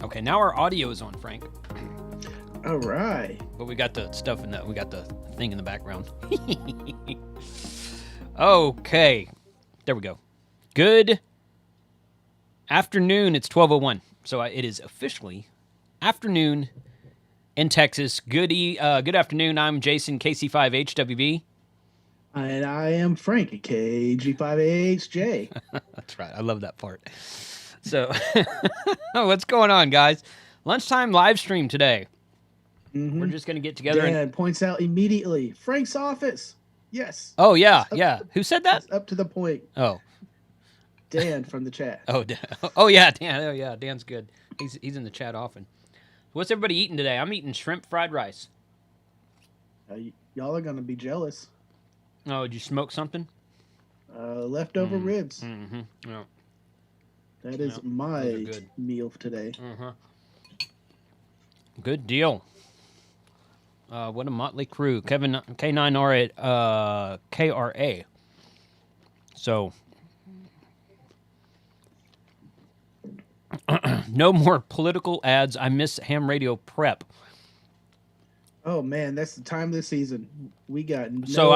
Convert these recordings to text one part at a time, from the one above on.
Okay, now our audio is on, Frank. All right. But we got the stuff we got the thing in the background. Okay. There we go. Good afternoon. It's 12:01. So it is officially afternoon in Texas. Good afternoon. I'm Jason, KC5HWB. And I am Frank at KG5AHJ. That's right. I love that part. So, what's going on, guys? Lunchtime live stream today. Mm-hmm. We're just going to get together. Dan points out immediately, Frank's office. Yes. Oh, yeah, yeah. Who said that? Up to the point. Oh. Dan from the chat. Oh, yeah, Dan. Oh, yeah, Dan's good. He's in the chat often. What's everybody eating today? I'm eating shrimp fried rice. Y'all are going to be jealous. Oh, did you smoke something? Leftover ribs. Mm-hmm. Yeah. That is my meal for today. Uh-huh. Good deal. What a motley crew. Kevin K9R KRA. So, no more political ads. I miss ham radio prep. Oh man, that's the time of the season. We got no control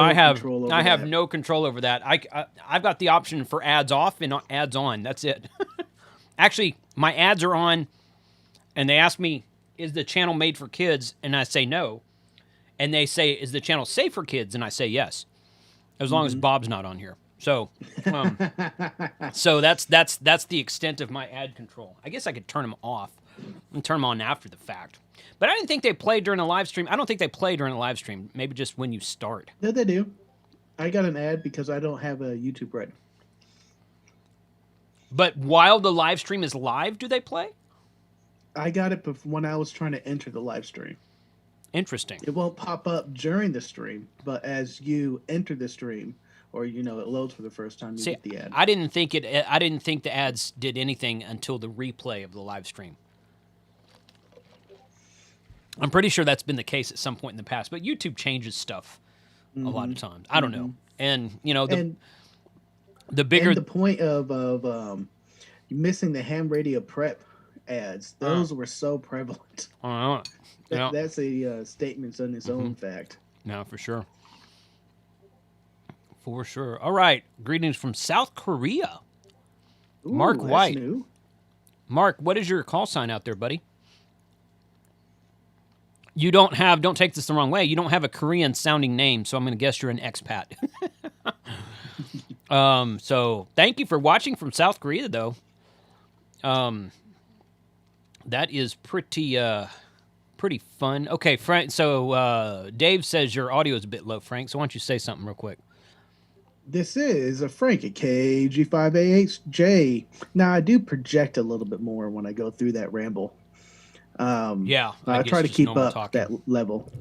over that. I have no control over that. I've got the option for ads off and ads on. That's it. Actually, my ads are on, and they ask me, "Is the channel made for kids?" And I say no. And they say, "Is the channel safe for kids?" And I say yes, as long as Bob's not on here. So, so that's the extent of my ad control. I guess I could turn them off and turn them on after the fact. But I didn't think they played during a live stream. I don't think they play during a live stream. Maybe just when you start. No, they do. I got an ad because I don't have a YouTube Red. But while the live stream is live, do they play? I got it when I was trying to enter the live stream. Interesting. It won't pop up during the stream, but as you enter the stream, or it loads for the first time, you get the ad. I didn't think the ads did anything until the replay of the live stream. I'm pretty sure that's been the case at some point in the past, but YouTube changes stuff a lot of times. I don't know. And the bigger the point of missing the ham radio prep ads, those were so prevalent. That's a statement on its own fact. No, for sure. For sure. All right. Greetings from South Korea. Ooh, Mark White. New. Mark, what is your call sign out there, buddy? You don't take this the wrong way, you don't have a Korean sounding name, so I'm going to guess you're an expat. So thank you for watching from South Korea, though. That is pretty fun. Okay, Frank, so Dave says your audio is a bit low, Frank, so why don't you say something real quick? This is a Frank at KG5AHJ. Now, I do project a little bit more when I go through that ramble. I try to keep up that level.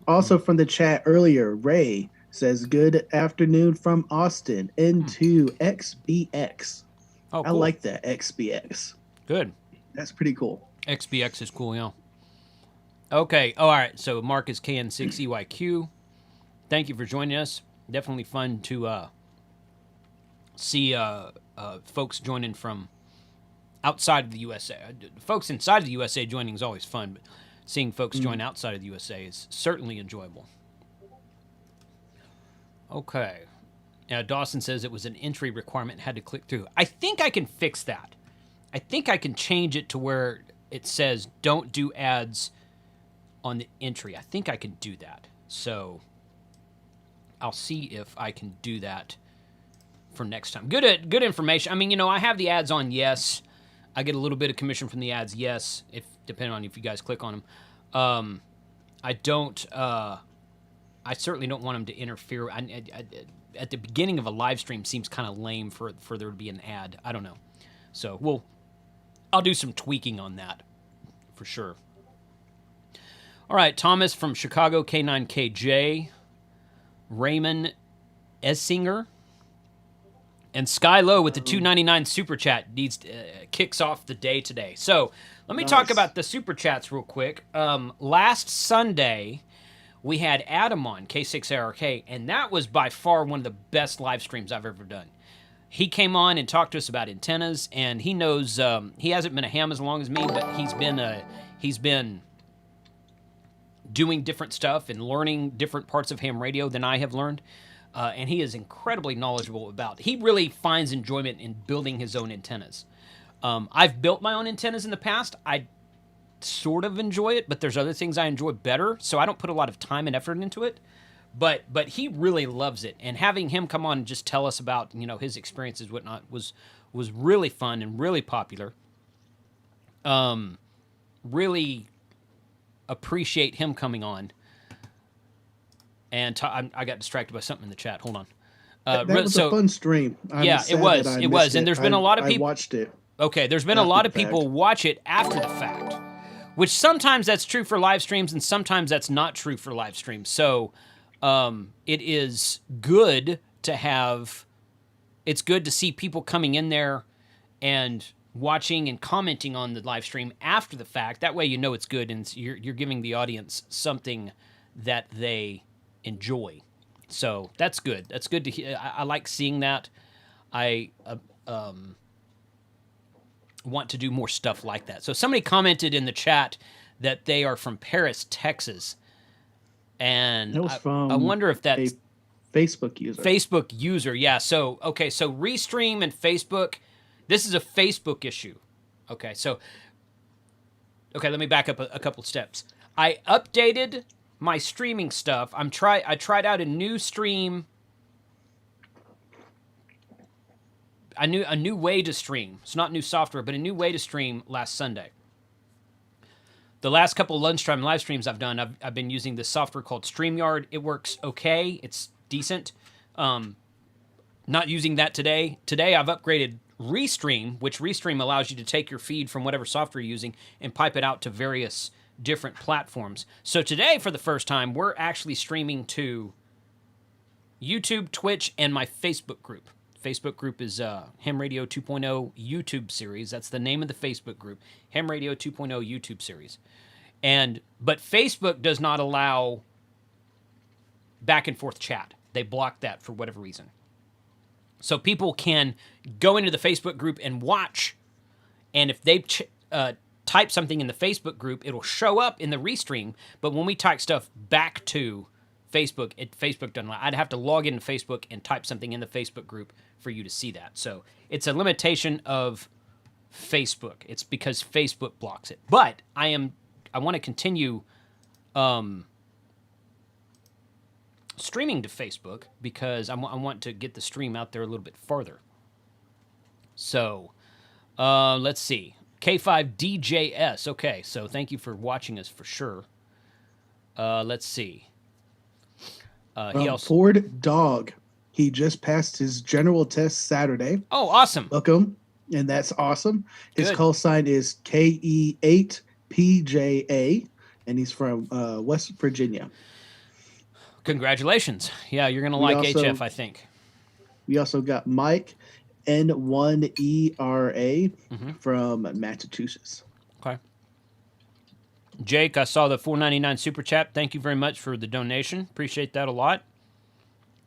Also from the chat earlier, Ray says, "Good afternoon from Austin into XBX." Oh, cool. I like that, XBX. Good. That's pretty cool. XBX is cool, yeah. Okay, all right. So Mark is KN6EYQ. Thank you for joining us. Definitely fun to see folks joining from outside of the USA. Folks inside of the USA joining is always fun, but seeing folks join outside of the USA is certainly enjoyable. Okay. Now, Dawson says it was an entry requirement and had to click through. I think I can fix that. I think I can change it to where it says don't do ads on the entry. I think I can do that. So I'll see if I can do that for next time. Good information. I mean, I have the ads on, yes. I get a little bit of commission from the ads, yes, depending on if you guys click on them. I certainly don't want them to interfere. At the beginning of a live stream seems kind of lame for there to be an ad. I don't know. So I'll do some tweaking on that for sure. All right, Thomas from Chicago, K9KJ, Raymond Essinger, and Sky Low with the $2.99 super chat kicks off the day today. So let me talk about the super chats real quick. Last Sunday, we had Adam on, K6ARK, and that was by far one of the best live streams I've ever done. he came on and talked to us about antennas, and he knows he hasn't been a ham as long as me, but he's been doing different stuff and learning different parts of ham radio than I have learned. And he is incredibly knowledgeable about. He really finds enjoyment in building his own antennas. I've built my own antennas in the past. I sort of enjoy it, but there's other things I enjoy better, so I don't put a lot of time and effort into it. But he really loves it, and having him come on and just tell us about his experiences, whatnot, was really fun and really popular. Really appreciate him coming on. And I got distracted by something in the chat. Hold on. That was a fun stream. It was, and there's been a lot of people. I watched it. Okay, there's been a lot of people watch it after the fact, which sometimes that's true for live streams, and sometimes that's not true for live streams. So, it is good to have. It's good to see people coming in there and watching and commenting on the live stream after the fact. That way, it's good, and you're giving the audience something that they enjoy. So that's good. That's good to hear. I like seeing that. I want to do more stuff like that. So somebody commented in the chat that they are from Paris, Texas, and that was from I wonder if that's a Facebook user. Facebook user, yeah. So okay, so Restream and Facebook. This is a Facebook issue. Okay, let me back up a couple steps. I updated my streaming stuff. I tried out a new stream, a new way to stream. It's not new software, but a new way to stream last Sunday. The last couple of lunchtime live streams I've done, I've been using this software called StreamYard. It works okay. It's decent. Not using that today. Today I've upgraded Restream, which Restream allows you to take your feed from whatever software you're using and pipe it out to various different platforms. So today, for the first time, we're actually streaming to YouTube, Twitch, and my Facebook group. Facebook group is Ham Radio 2.0 YouTube series. That's the name of the Facebook group, Ham Radio 2.0 YouTube series. But Facebook does not allow back and forth chat. They block that for whatever reason. So people can go into the Facebook group and watch, and if they type something in the Facebook group, it'll show up in the Restream, but when we type stuff back to Facebook, Facebook doesn't allow. I'd have to log into Facebook and type something in the Facebook group for you to see that. So it's a limitation of Facebook. It's because Facebook blocks it. But I want to continue streaming to Facebook because I want to get the stream out there a little bit farther. So let's see. K5DJS. Okay, so thank you for watching us for sure. Let's see. He also Ford Dog. He just passed his general test Saturday. Oh, awesome. Welcome. And that's awesome. His Good. call sign is KE8PJA, and he's from West Virginia. Congratulations. Yeah, you're going to like HF, I think. We also got Mike N1ERA from Massachusetts. Okay. Jake, I saw the $4.99 super chat. Thank you very much for the donation. Appreciate that a lot.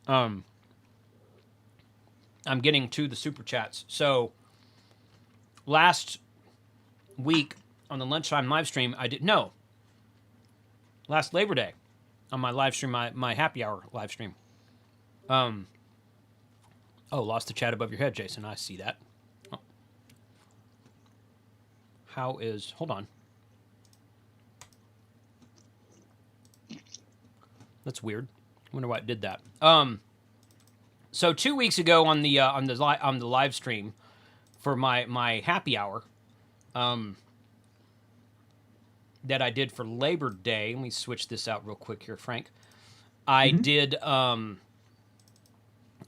I'm getting to the super chats. So last week on the lunchtime live stream, last Labor Day on my live stream, my happy hour live stream. Lost the chat above your head, Jason. I see that. Oh. Hold on. That's weird. I wonder why it did that. So 2 weeks ago on the live stream for my happy hour, that I did for Labor Day. Let me switch this out real quick here, Frank. I did.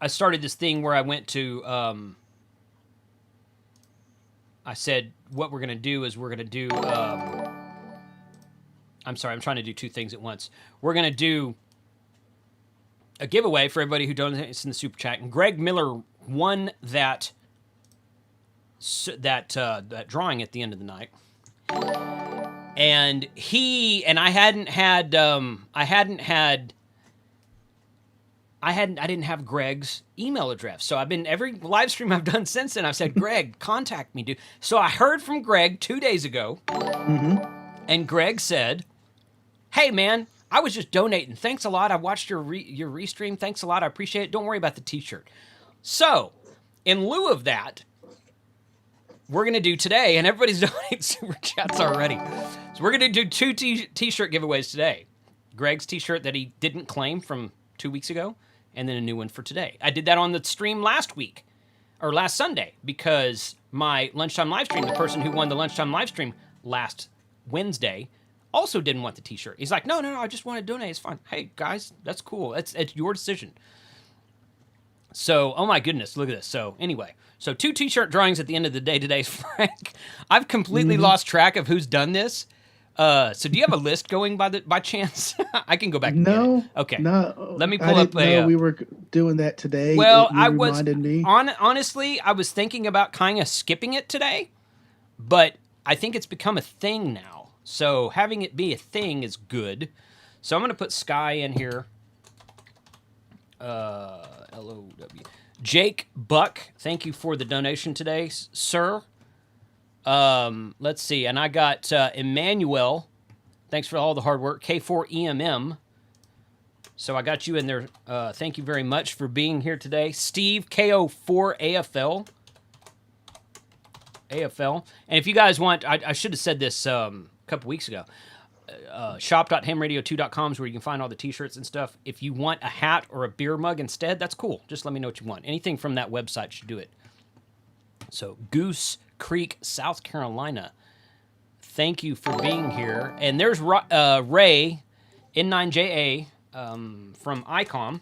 I started this thing where I went to. I said what we're gonna do is we're gonna do. I'm sorry, I'm trying to do two things at once. We're gonna do a giveaway for everybody who donates in the super chat, and Greg Miller won that drawing at the end of the night. And I hadn't had I didn't have Greg's email address. So I've been, every live stream I've done since then, I've said, Greg, contact me, dude. So I heard from Greg 2 days ago, and Greg said, hey, man, I was just donating. Thanks a lot. I watched your restream. Thanks a lot. I appreciate it. Don't worry about the t-shirt. So in lieu of that, we're going to do today, and everybody's donating super chats already. So we're going to do 2 t-shirt giveaways today. Greg's t-shirt that he didn't claim from 2 weeks ago, and then a new one for today. I did that on the stream last week, or last Sunday, because my lunchtime live stream, the person who won the lunchtime live stream last Wednesday, also didn't want the t-shirt. He's like, no, I just want to donate. It's fine. Hey, guys, that's cool. It's your decision. So, oh my goodness, look at this. So anyway, so 2 t-shirt drawings at the end of the day today, Frank. I've completely lost track of who's done this. So do you have a list going by chance? I can go back and get it. Okay. No. Let me pull up a... we were doing that today. Well, I was... Honestly, I was thinking about kind of skipping it today, but I think it's become a thing now. So having it be a thing is good. So I'm going to put Sky in here. L-O-W. Jake Buck, thank you for the donation today, sir. Let's see. And I got Emmanuel. Thanks for all the hard work. K4EMM. So I got you in there. Thank you very much for being here today. Steve, KO4AFL. AFL. And if you guys want, I should have said this a couple weeks ago. Shop.hamradio2.com is where you can find all the t-shirts and stuff. If you want a hat or a beer mug instead, that's cool. Just let me know what you want. Anything from that website should do it. So Goose Creek, South Carolina. Thank you for being here. And there's Ray, N9JA, from ICOM.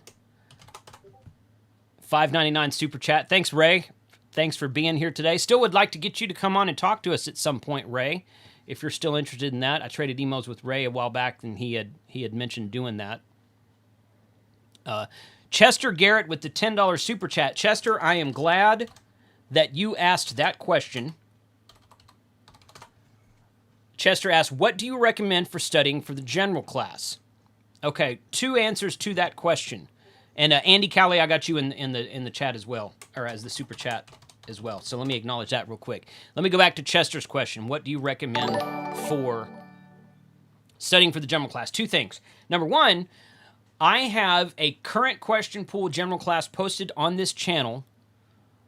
$5.99 super chat. Thanks, Ray. Thanks for being here today. Still would like to get you to come on and talk to us at some point, Ray, if you're still interested in that. I traded emails with Ray a while back, and he had mentioned doing that. Chester Garrett with the $10 super chat. Chester, I am glad that you asked that question. Chester asked, what do you recommend for studying for the general class? Okay, 2 answers to that question. And Andy Cowley, I got you in the chat as well, or as the super chat as well. So let me acknowledge that real quick. Let me go back to Chester's question. What do you recommend for studying for the general class? 2 things. Number 1, I have a current question pool general class posted on this channel.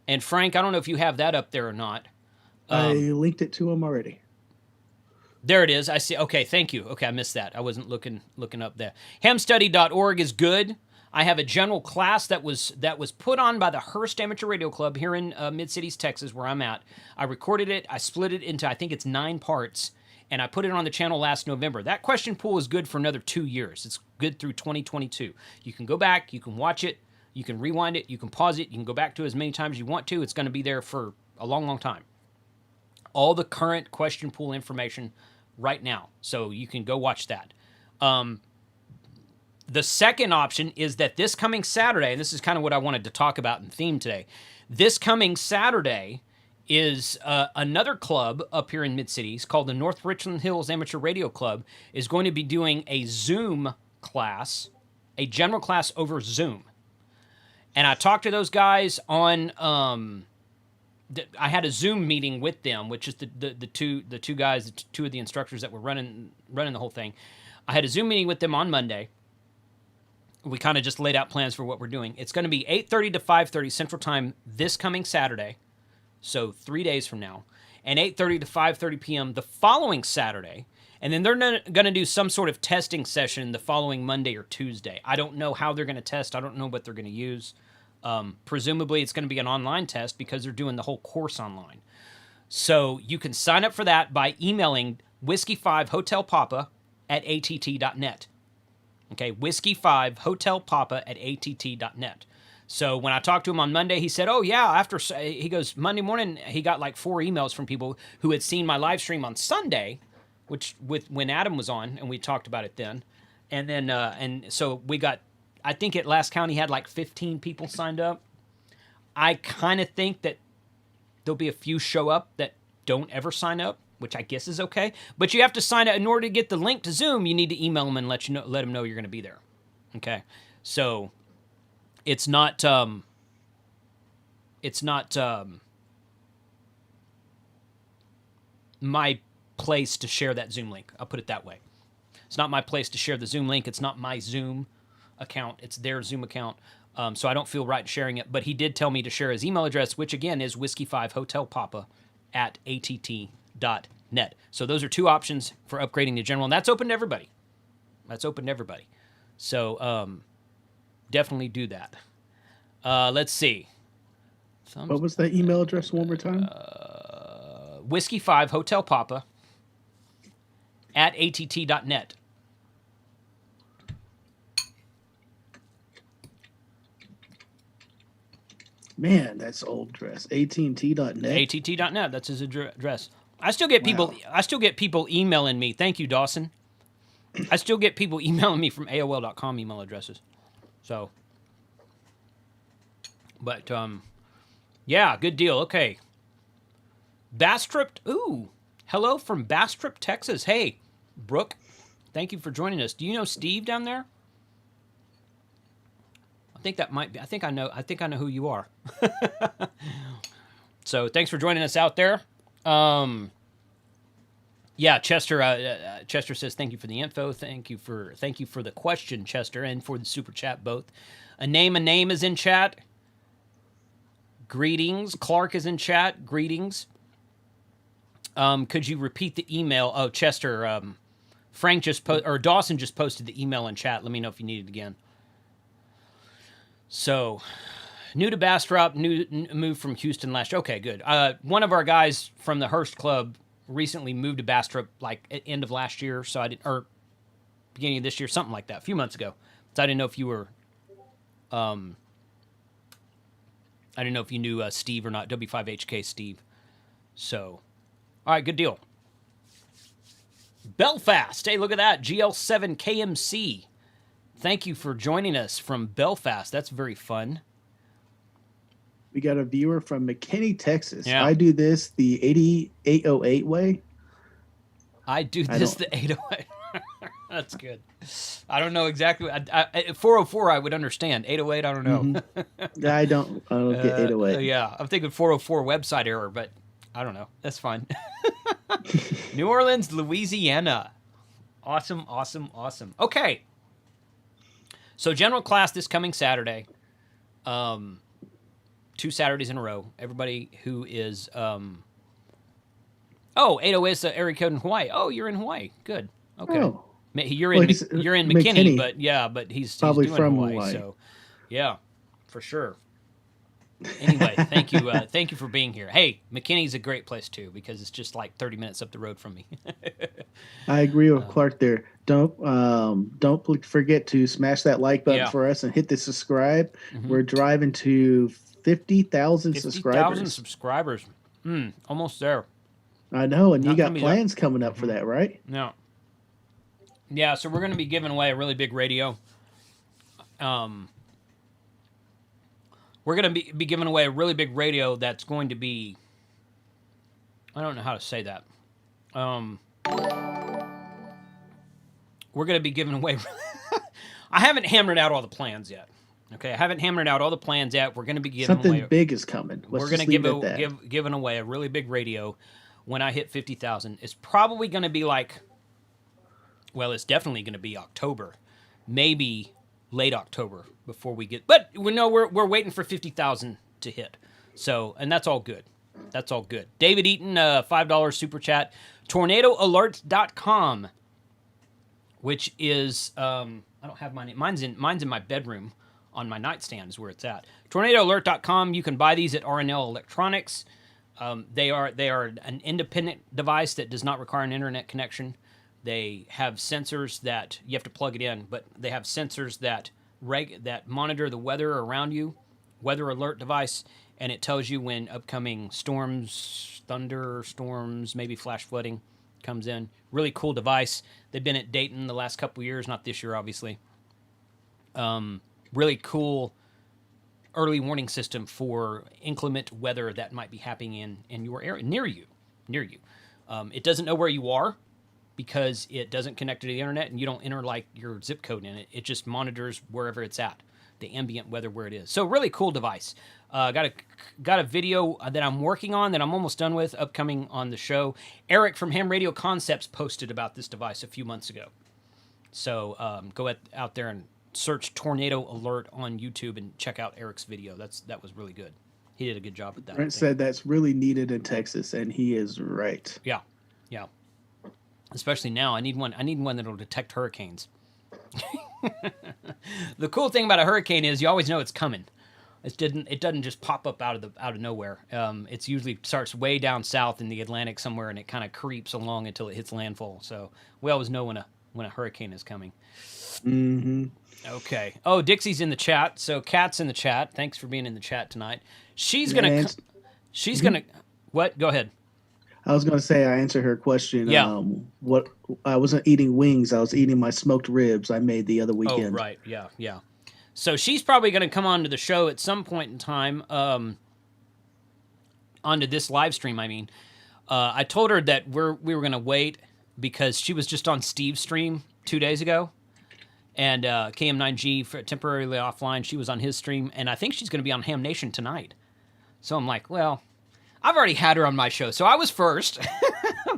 And Frank, I don't know if you have that up there or not. I linked it to him already. There it is. I see. Okay, thank you. Okay, I missed that. I wasn't looking up there. Hamstudy.org is good. I have a general class that was put on by the Hearst Amateur Radio Club here in Mid-Cities, Texas, where I'm at. I recorded it. I split it into, I think it's 9 parts, and I put it on the channel last November. That question pool is good for another 2 years. It's good through 2022. You can go back. You can watch it. You can rewind it. You can pause it. You can go back to it as many times as you want to. It's going to be there for a long, long time. All the current question pool information right now. So you can go watch that. The second option is that this coming Saturday, and this is kind of what I wanted to talk about in theme today, this coming Saturday is another club up here in Mid-Cities called the North Richland Hills Amateur Radio Club is going to be doing a Zoom class, a general class over Zoom. And I talked to those guys on, I had a Zoom meeting with them, which is the two guys, 2 of the instructors that were running the whole thing. I had a Zoom meeting with them on Monday. We kind of just laid out plans for what we're doing. It's going to be 8:30 to 5:30 Central Time this coming Saturday, so 3 days from now, and 8:30 to 5:30 p.m. the following Saturday. And then they're going to do some sort of testing session the following Monday or Tuesday. I don't know how they're going to test. I don't know what they're going to use. Presumably, it's going to be an online test because they're doing the whole course online. So you can sign up for that by emailing whiskey5hotelpapa@att.net. Okay, whiskey5hotelpapa@att.net. So when I talked to him on Monday, he said, oh, yeah, he goes, Monday morning, he got like 4 emails from people who had seen my live stream on Sunday, when Adam was on, and we talked about it then. And then, and so we got, I think at last count, he had like 15 people signed up. I kind of think that there'll be a few show up that don't ever sign up, which I guess is okay. But you have to sign up in order to get the link to Zoom. You need to email them and let them know you're going to be there. Okay, so it's not it's not my place to share that Zoom link. I'll put it that way. It's not my place to share the Zoom link. It's not my Zoom account. It's their Zoom account. So I don't feel right sharing it. But he did tell me to share his email address, which again is whiskey5hotelpapa@att.net. So those are two options for upgrading to general, and that's open to everybody. That's open to everybody. So definitely do that. Let's see. What was that email address one more time? Whiskey5hotelpapa@att.net. Man, that's old address. AT&T.net. att.net. That's his address. I still get people. Wow. I still get people emailing me. Thank you, Dawson. I still get people emailing me from AOL.com email addresses. So, but yeah, good deal. Okay. Bastrop. Ooh, hello from Bastrop, Texas. Hey, Brooke. Thank you for joining us. Do you know Steve down there? I think that might be. I think I know who you are. So thanks for joining us out there. Yeah, Chester. Chester says thank you for the info. Thank you for the question, Chester, and for the super chat both. A name is in chat. Greetings. Clark is in chat. Greetings. Could you repeat the email? Oh, Chester. Frank Dawson just posted the email in chat. Let me know if you need it again. So, new to Bastrop, moved from Houston last year. Okay, good. One of our guys from the Hearst Club recently moved to Bastrop, like at end of last year, or beginning of this year, something like that, a few months ago. So I didn't know if you were, I didn't know if you knew Steve or not, W5HK Steve. So, all right, good deal. Belfast. Hey, look at that. GL7KMC. Thank you for joining us from Belfast. That's very fun. We got a viewer from McKinney, Texas. Yeah. I do this the 808 way. I do this the 808. That's good. I don't know exactly. 404 I would understand. 808 I don't know. Mm-hmm. I don't get 808. Yeah, I'm thinking 404 website error, but I don't know. That's fine. New Orleans, Louisiana. Awesome. Okay. So general class this coming Saturday. 2 Saturdays in a row. Everybody who is 808 is the area code in Hawaii. Oh, you're in Hawaii. Good. Okay. Oh. You're in McKinney, but he's probably doing from Hawaii. So yeah, for sure. Anyway, thank you for being here. Hey, McKinney's a great place too because it's just like 30 minutes up the road from me. I agree with Clark there. Don't forget to smash that like button for us and hit the subscribe. Mm-hmm. We're driving to 50,000 subscribers. 50,000 subscribers. Almost there. I know, and you got plans coming up for that, right? No. Yeah, so we're going to be giving away a really big radio. We're going to be giving away a really big radio that's going to be... I don't know how to say that. We're going to be giving away... I haven't hammered out all the plans yet. Okay, I haven't hammered out all the plans yet. We're going to be giving away... Something big is coming. We're going to giving away a really big radio when I hit 50,000. It's probably going to be like... Well, it's definitely going to be October. Maybe late October before we get... But we're waiting for 50,000 to hit. So, and that's all good. That's all good. David Eaton, $5 super chat. TornadoAlert.com, which is... I don't have my name. Mine's in my bedroom on my nightstand is where it's at. TornadoAlert.com. You can buy these at RNL Electronics. They are an independent device that does not require an internet connection. They have sensors that you have to plug it in, but they have sensors that monitor the weather around you, weather alert device, and it tells you when upcoming storms, thunderstorms, maybe flash flooding comes in. Really cool device. They've been at Dayton the last couple of years, not this year, obviously. Really cool early warning system for inclement weather that might be happening in your area, near you. It doesn't know where you are because it doesn't connect to the internet and you don't enter like your zip code in it. It just monitors wherever it's at. the ambient weather where it is. So really cool device. Got a video that I'm working on that I'm almost done with, upcoming on the show. Eric from Ham Radio Concepts posted about this device a few months ago. So go out there and search Tornado Alert on YouTube and check out Eric's video. That was really good. He did a good job with that. Brent said that's really needed in Texas, and he is right. Yeah. Especially now, I need one that'll detect hurricanes. The cool thing about a hurricane is you always know it's coming. It doesn't just pop up out of nowhere. It's usually starts way down south in the Atlantic somewhere, and it kind of creeps along until it hits landfall. So we always know when a hurricane is coming. Mm-hmm. Okay. Oh, Dixie's in the chat. So Kat's in the chat. Thanks for being in the chat tonight. She's gonna. What? Go ahead. I was going to say I answered her question. Yeah. What I wasn't eating wings. I was eating my smoked ribs I made the other weekend. Oh, right. Yeah. So she's probably going to come on to the show at some point in time. Onto this live stream, I mean. I told her that we were going to wait because she was just on Steve's stream 2 days ago. And KM9G, for temporarily offline, she was on his stream. And I think she's going to be on Ham Nation tonight. So I'm like, well, I've already had her on my show, so I was first.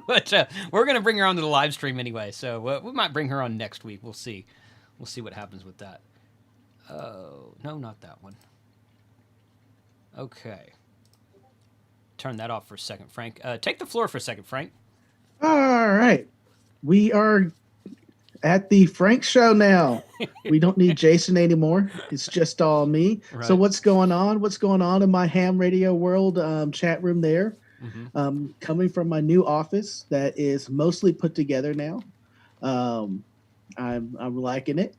But we're going to bring her onto the live stream anyway, so we might bring her on next week. We'll see. We'll see what happens with that. Oh, no, not that one. Okay. Turn that off for a second, Frank. Take the floor for a second, Frank. All right. We are at the Frank show now. We don't need Jason anymore. It's just all me. Right. So what's going on? What's going on in my Ham Radio World chat room there? Mm-hmm. Coming from my new office that is mostly put together now. I'm liking it.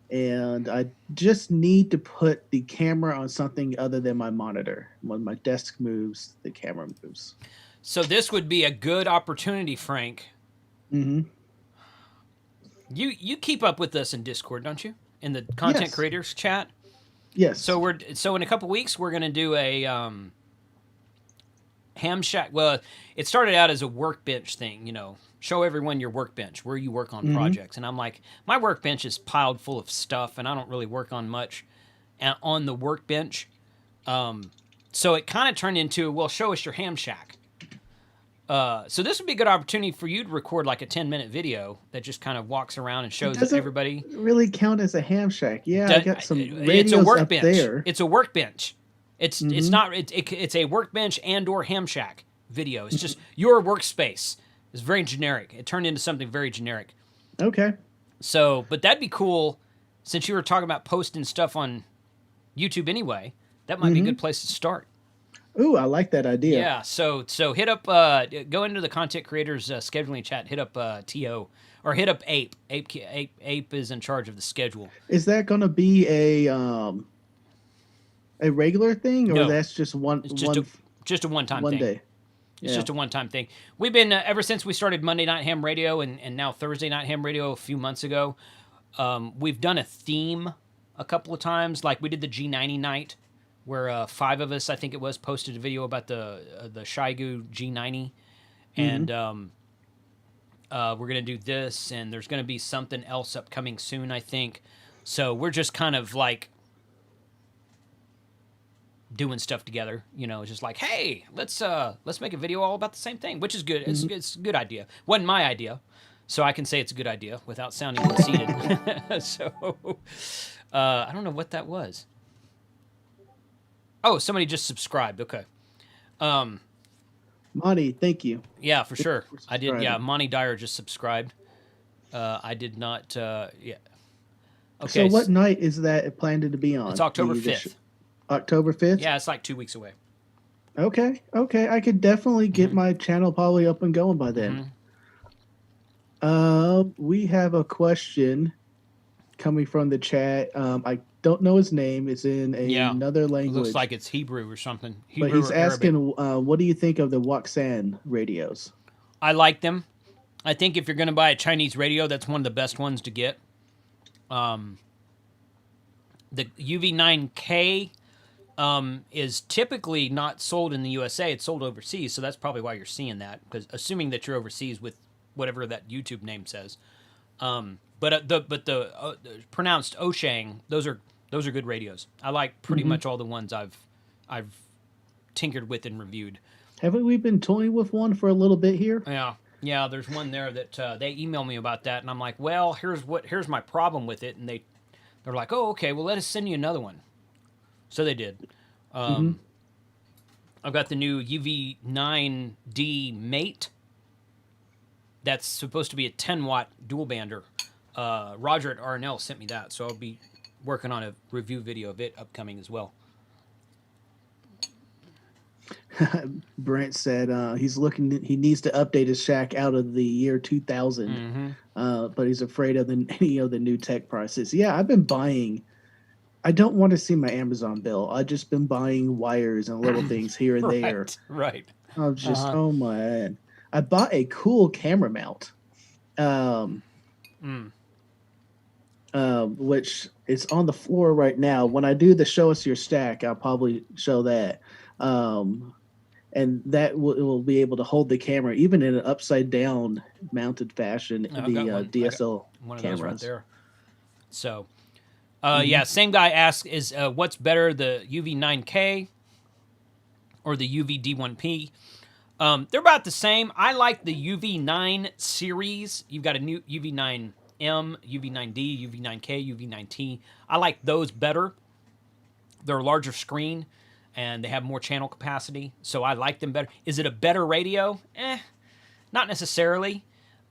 And I just need to put the camera on something other than my monitor. When my desk moves, the camera moves. So this would be a good opportunity, Frank. Mm-hmm. You keep up with us in Discord, don't you? In the content creators chat? Yes. So in a couple weeks we're going to do a Ham Shack. Well, it started out as a workbench thing, show everyone your workbench, where you work on projects. And I'm like, my workbench is piled full of stuff, and I don't really work on much on the workbench. So it kind of turned into, well, show us your Ham Shack. So this would be a good opportunity for you to record like a 10-minute video that just kind of walks around and shows everybody. Really count as a ham shack? Yeah, I got some radios it's a workbench. Up there. It's a workbench. It's not. It's a workbench and/or ham shack video. It's just your workspace. It's very generic. It turned into something very generic. Okay. So, but that'd be cool, since you were talking about posting stuff on YouTube anyway. That might be a good place to start. Ooh, I like that idea. Yeah, so hit up, go into the content creators scheduling chat, hit up TO, or hit up Ape. Ape is in charge of the schedule. Is that going to be a regular thing, or that's just just a one-time one thing? Day. It's just a one-time thing. We've been, ever since we started Monday Night Ham Radio and now Thursday Night Ham Radio a few months ago, we've done a theme a couple of times. Like we did the G90 night, where 5 of us, I think it was, posted a video about the Shigu G90. And we're going to do this, and there's going to be something else upcoming soon, I think. So we're just kind of like doing stuff together, It's just like, hey, let's make a video all about the same thing, which is good. It's a good idea. Wasn't my idea, so I can say it's a good idea without sounding conceited. So I don't know what that was. Oh, somebody just subscribed. Okay. Monty, thank you. Yeah, for sure. I did. Yeah, Monty Dyer just subscribed. I did not. Yeah. Okay. So what night is that planned to be on? It's October 5th. October 5th? Yeah, it's like 2 weeks away. Okay. I could definitely get my channel probably up and going by then. We have a question coming from the chat. I don't know his name. It's in another language. It looks like it's Hebrew or something. But he's asking, what do you think of the Waxan radios? I like them. I think if you're going to buy a Chinese radio, that's one of the best ones to get. The UV9K is typically not sold in the USA. It's sold overseas, so that's probably why you're seeing that. Because assuming that you're overseas with whatever that YouTube name says. But the pronounced Oshang, those are Those are good radios. I like pretty much all the ones I've tinkered with and reviewed. Haven't we been toying with one for a little bit here? Yeah. There's one there that they emailed me about that, and I'm like, well, here's my problem with it, and they're like, oh, okay, well, let us send you another one. So they did. I've got the new UV9D Mate. That's supposed to be a 10-watt dual bander. Roger at RNL sent me that, so I'll be working on a review video of it upcoming as well. Brent said he needs to update his shack out of the year 2000, but he's afraid of any of the new tech prices. Yeah, I've been buying. I don't want to see my Amazon bill. I've just been buying wires and little things here and there. Right. I'm just, oh man. I bought a cool camera mount, which is on the floor right now. When I do the show us your stack, I'll probably show that. And that will be able to hold the camera even in an upside down mounted fashion. DSL one of cameras. those right there. So, yeah, same guy asks, is what's better, the UV9K or the UV-D1P? They're about the same. I like the UV9 series. You've got a new UV9M, UV9D, UV9K, UV9T. I like those better. They're a larger screen, and they have more channel capacity, so I like them better. Is it a better radio? Not necessarily.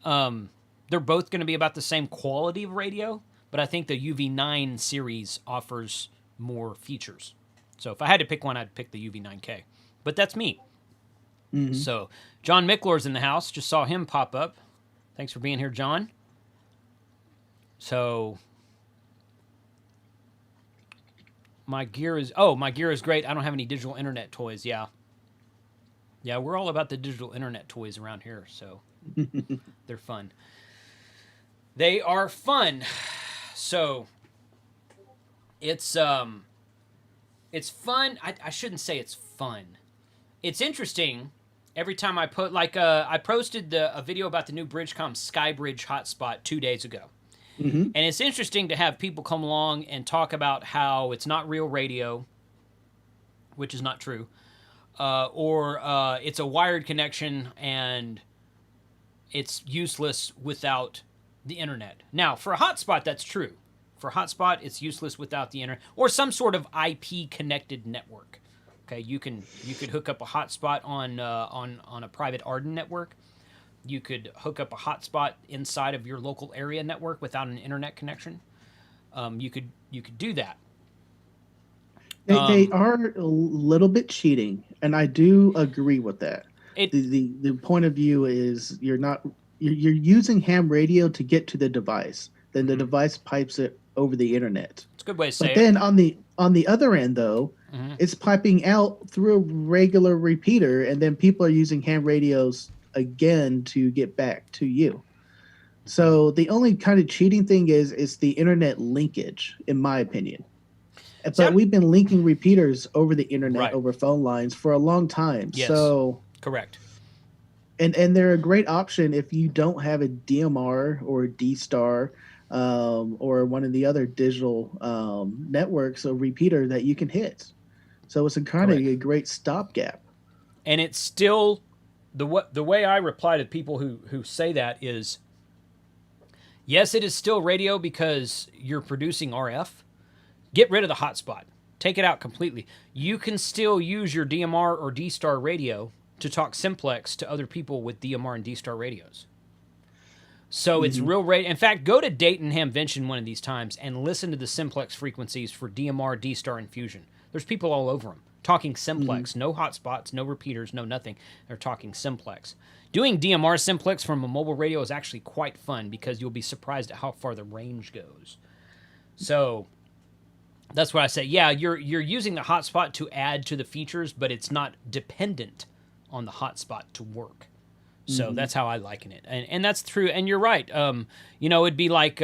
They're both going to be about the same quality of radio, but I think the UV9 series offers more features. So if I had to pick one, I'd pick the UV9K. But that's me. So John Mickler's in the house. Just saw him pop up. Thanks for being here, John. So my gear is great. I don't have any digital internet toys. Yeah, we're all about the digital internet toys around here, so they're fun. They are fun. So it's fun. I shouldn't say it's fun. It's interesting. Every time I put, I posted a video about the new Bridgecom Skybridge hotspot 2 days ago. And it's interesting to have people come along and talk about how it's not real radio, which is not true, or it's a wired connection and it's useless without the internet. Now, for a hotspot, that's true. For a hotspot, it's useless without the internet or some sort of IP-connected network. Okay, you could hook up a hotspot on a private Arden network. You could hook up a hotspot inside of your local area network without an internet connection. You could do that. They are a little bit cheating, and I do agree with that. The point of view is you're using ham radio to get to the device. Then the device pipes it over the internet. It's a good way to say it. But then on the other end, though, it's piping out through a regular repeater, and then people are using ham radios again to get back to you. So the only kind of cheating thing is the internet linkage, in my opinion. But we've been linking repeaters over the internet, over phone lines for a long time. Yes. So correct. And they're a great option if you don't have a DMR or a D-Star or one of the other digital networks, a repeater that you can hit. So it's a kind of a great stopgap. And it's still the way I reply to people who say that is, yes, it is still radio because you're producing RF. Get rid of the hotspot. Take it out completely. You can still use your DMR or D-Star radio to talk simplex to other people with DMR and D-Star radios. So it's real radio. In fact, go to Dayton Hamvention one of these times and listen to the simplex frequencies for DMR, D-Star, and Fusion. There's people all over them talking simplex. No hotspots, no repeaters, no nothing. They're talking simplex. Doing DMR simplex from a mobile radio is actually quite fun because you'll be surprised at how far the range goes. So that's what I say. Yeah, you're using the hotspot to add to the features, but it's not dependent on the hotspot to work. So that's how I liken it. And that's true. And you're right. It'd be like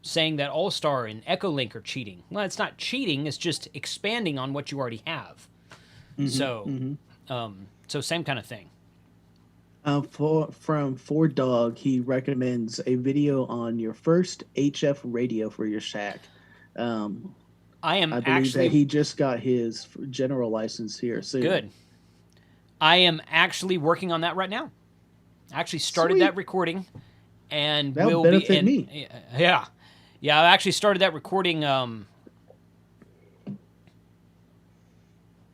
saying that All-Star and Echolink are cheating. Well, it's not cheating. It's just expanding on what you already have. So same kind of thing. From Ford Dog, he recommends a video on your first HF radio for your shack. I am I believe actually that he just got his general license here soon. good. I am actually working on that right now. I actually started Sweet. that recording, and That'll will be benefit in. me. Yeah, yeah. I actually started that recording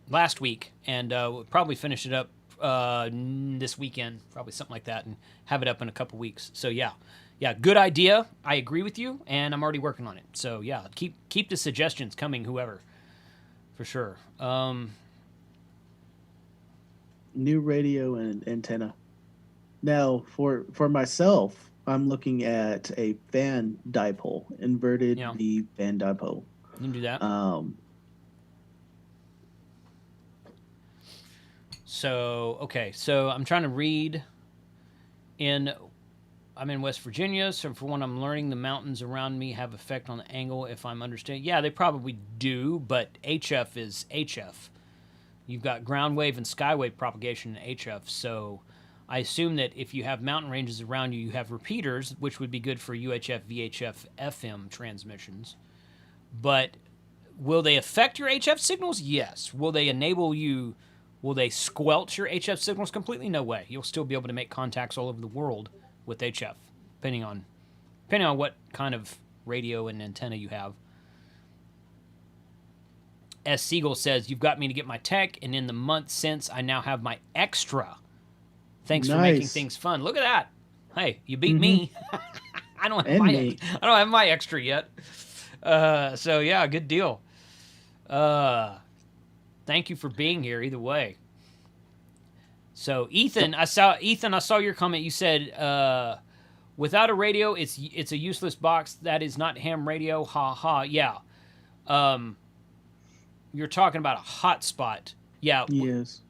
last week, and we'll probably finish it up this weekend, probably something like that, and have it up in a couple weeks. So yeah, good idea. I agree with you, and I'm already working on it. So yeah, keep the suggestions coming, whoever, for sure. New radio and antenna. Now, for myself, I'm looking at a fan dipole, inverted Yeah, V fan dipole. you can do that. So okay, so I'm trying to read in. I'm in West Virginia, so for one, I'm learning the mountains around me have effect on the angle. If I'm understanding, yeah, they probably do, but HF is HF. You've got ground wave and skywave propagation in HF, so I assume that if you have mountain ranges around you, you have repeaters, which would be good for UHF, VHF, FM transmissions. But will they affect your HF signals? Yes. Will they enable you? Will they squelch your HF signals completely? No way. You'll still be able to make contacts all over the world with HF, depending on what kind of radio and antenna you have. S. Siegel says, "You've got me to get my tech, and in the month since, I now have my extra. Thanks for making things fun." Look at that. Hey, you beat me. I don't have my extra yet. So yeah, good deal. Thank you for being here either way. So Ethan, I saw your comment. You said without a radio, it's a useless box. That is not ham radio. Ha ha. Yeah. You're talking about a hotspot. Yeah. Yes.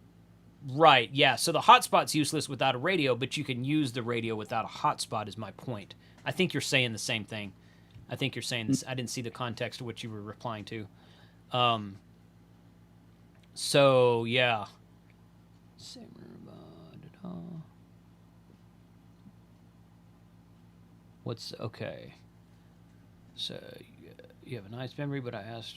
Right. Yeah. So the hotspot's useless without a radio, but you can use the radio without a hotspot. Is my point. I think you're saying the same thing. I think you're saying this. I didn't see the context of what you were replying to. So yeah. What's okay? So you have a nice memory, but I asked.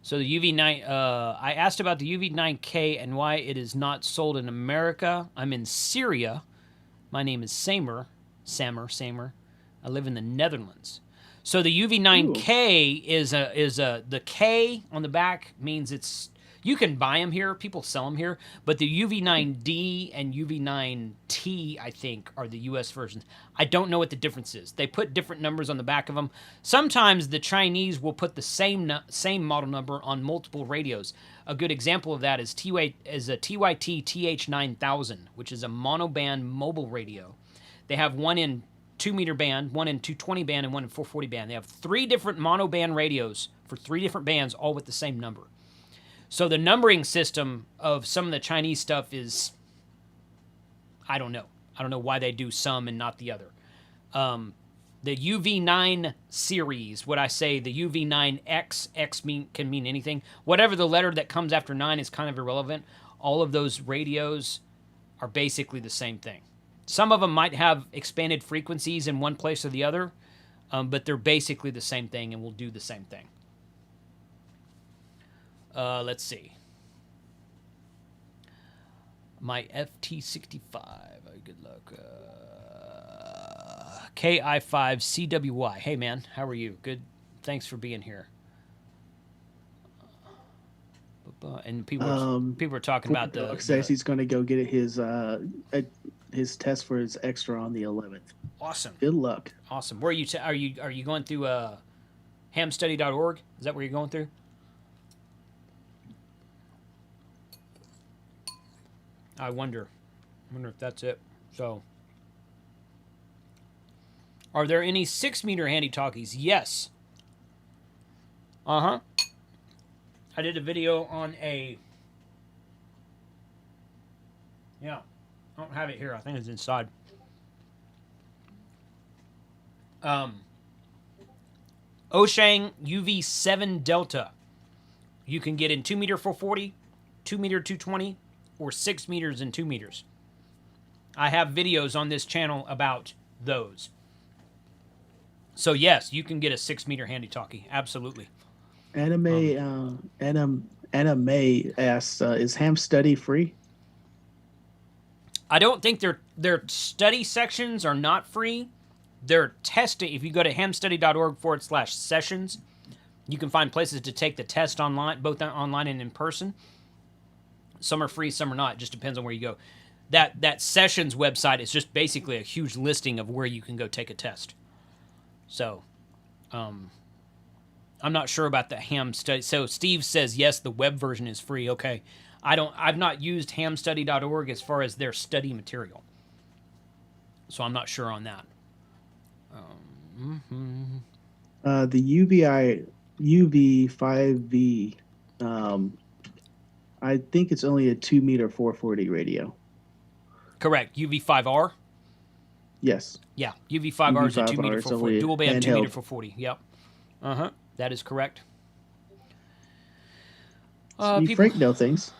So the UV9, I asked about the UV9K and why it is not sold in America. I'm in Syria. My name is Samer. I live in the Netherlands. So the UV9K is the K on the back means it's, you can buy them here. People sell them here. But the UV9D and UV9T, I think, are the U.S. versions. I don't know what the difference is. They put different numbers on the back of them. Sometimes the Chinese will put the same model number on multiple radios. A good example of that is a TYT TH9000, which is a monoband mobile radio. They have one in 2-meter band, one in 220 band, and one in 440 band. They have 3 different monoband radios for 3 different bands, all with the same number. So the numbering system of some of the Chinese stuff is, I don't know. I don't know why they do some and not the other. The UV9 series, what I say, the UV9X, can mean anything. Whatever the letter that comes after 9 is kind of irrelevant. All of those radios are basically the same thing. Some of them might have expanded frequencies in one place or the other, but they're basically the same thing and will do the same thing. Let's see. My FT65. Good luck. KI5CWY. Hey, man. How are you? Good. Thanks for being here. And people are talking about the. Says he's going to go get his test for his extra on the 11th. Awesome. Good luck. Awesome. Where are you? Are you going through hamstudy.org? Is that where you're going through? I wonder if that's it. So, are there any 6-meter handy talkies? Yes. I did a video on a. Yeah, I don't have it here. I think it's inside. Oshang UV7 Delta. You can get in 2-meter 440, 2-meter 220. Or 6 meters and 2 meters. I have videos on this channel about those. So yes, you can get a 6-meter handy-talkie. Absolutely. Anime asks, is Ham Study free? I don't think their study sections are not free. They're testing. If you go to hamstudy.org/sessions, you can find places to take the test online, both online and in person. Some are free, some are not. It just depends on where you go. That sessions website is just basically a huge listing of where you can go take a test. So, I'm not sure about the ham study. So Steve says yes, the web version is free. Okay, I've not used hamstudy.org as far as their study material, so I'm not sure on that. The UV5V, I think it's only a 2-meter 440 radio. Correct. UV5R. Yes. Yeah, UV5R is a 2-meter 440. Dual band 2-meter 440. Yep. That is correct. Frank know things.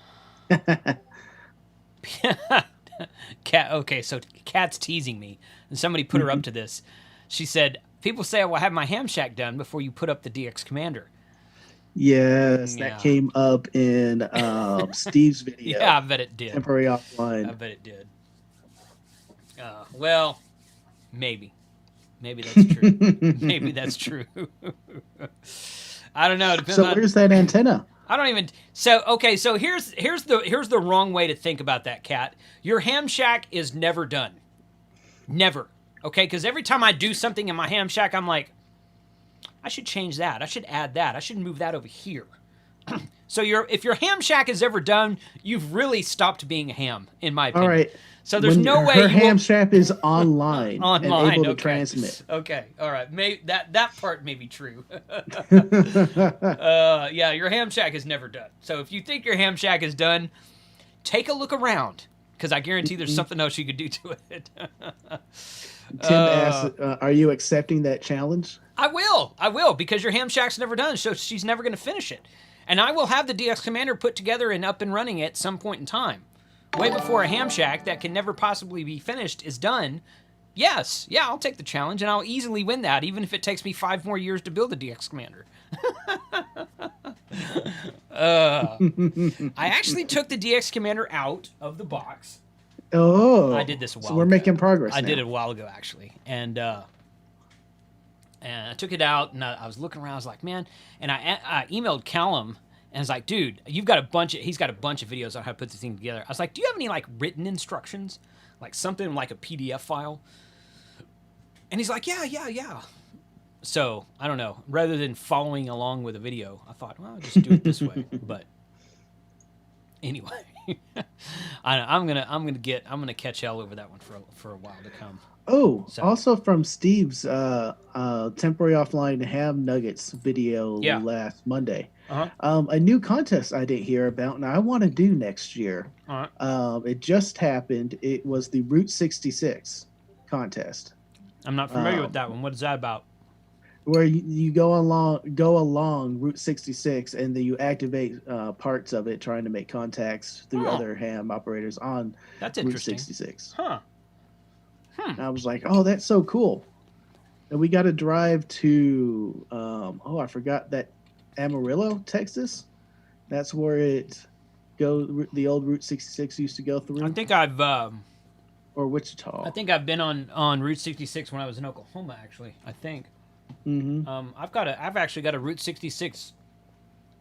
Cat. Okay, so Kat's teasing me, and somebody put her up to this. She said, "People say I will have my ham shack done before you put up the DX Commander." Yes, that came up in Steve's video. Yeah, I bet it did. Temporary offline. I bet it did. Well, maybe. Maybe that's true. Maybe that's true. I don't know. So where's that antenna? I don't even. So okay. So here's the wrong way to think about that, Cat. Your ham shack is never done. Never. Okay, because every time I do something in my ham shack, I'm like, I should change that. I should add that. I should move that over here. So if your ham shack is ever done, you've really stopped being a ham, in my opinion. All right. So there's no way her ham shack is online and able to transmit. Okay, all right. That part may be true. Yeah, your ham shack is never done. So if you think your ham shack is done, take a look around, because I guarantee there's something else you could do to it. Tim asks, are you accepting that challenge? I will, because your ham shack's never done, so she's never going to finish it. And I will have the DX Commander put together and up and running at some point in time. Way before a ham shack that can never possibly be finished is done. Yes, yeah, I'll take the challenge, and I'll easily win that, even if it takes me 5 more years to build the DX Commander. I actually took the DX Commander out of the box. Oh, I did this a while ago. So we're making progress I now. did it a while ago, actually. And I took it out, and I was looking around. I was like, man. And I emailed Callum, and I was like, dude, he's got a bunch of videos on how to put this thing together. I was like, do you have any, like, written instructions? Like something like a PDF file? And he's like, yeah. So, I don't know. Rather than following along with a video, I thought, well, I'll just do it this way. But anyway, I'm gonna catch hell over that one for a while to come. Oh, so. Also from Steve's temporary offline ham nuggets video last Monday. A new contest I didn't hear about, and I want to do next year. It just happened. It was the Route 66 contest. I'm not familiar with that one. What is that about? Where you go along Route 66, and then you activate parts of it, trying to make contacts through other ham operators on Route 66. Huh. I was like, oh, that's so cool. And we got to drive to, I forgot that Amarillo, Texas. That's where the old Route 66 used to go through. I think I've... or Wichita. I think I've been on Route 66 when I was in Oklahoma, actually. I think. Mm-hmm. I've actually got a Route 66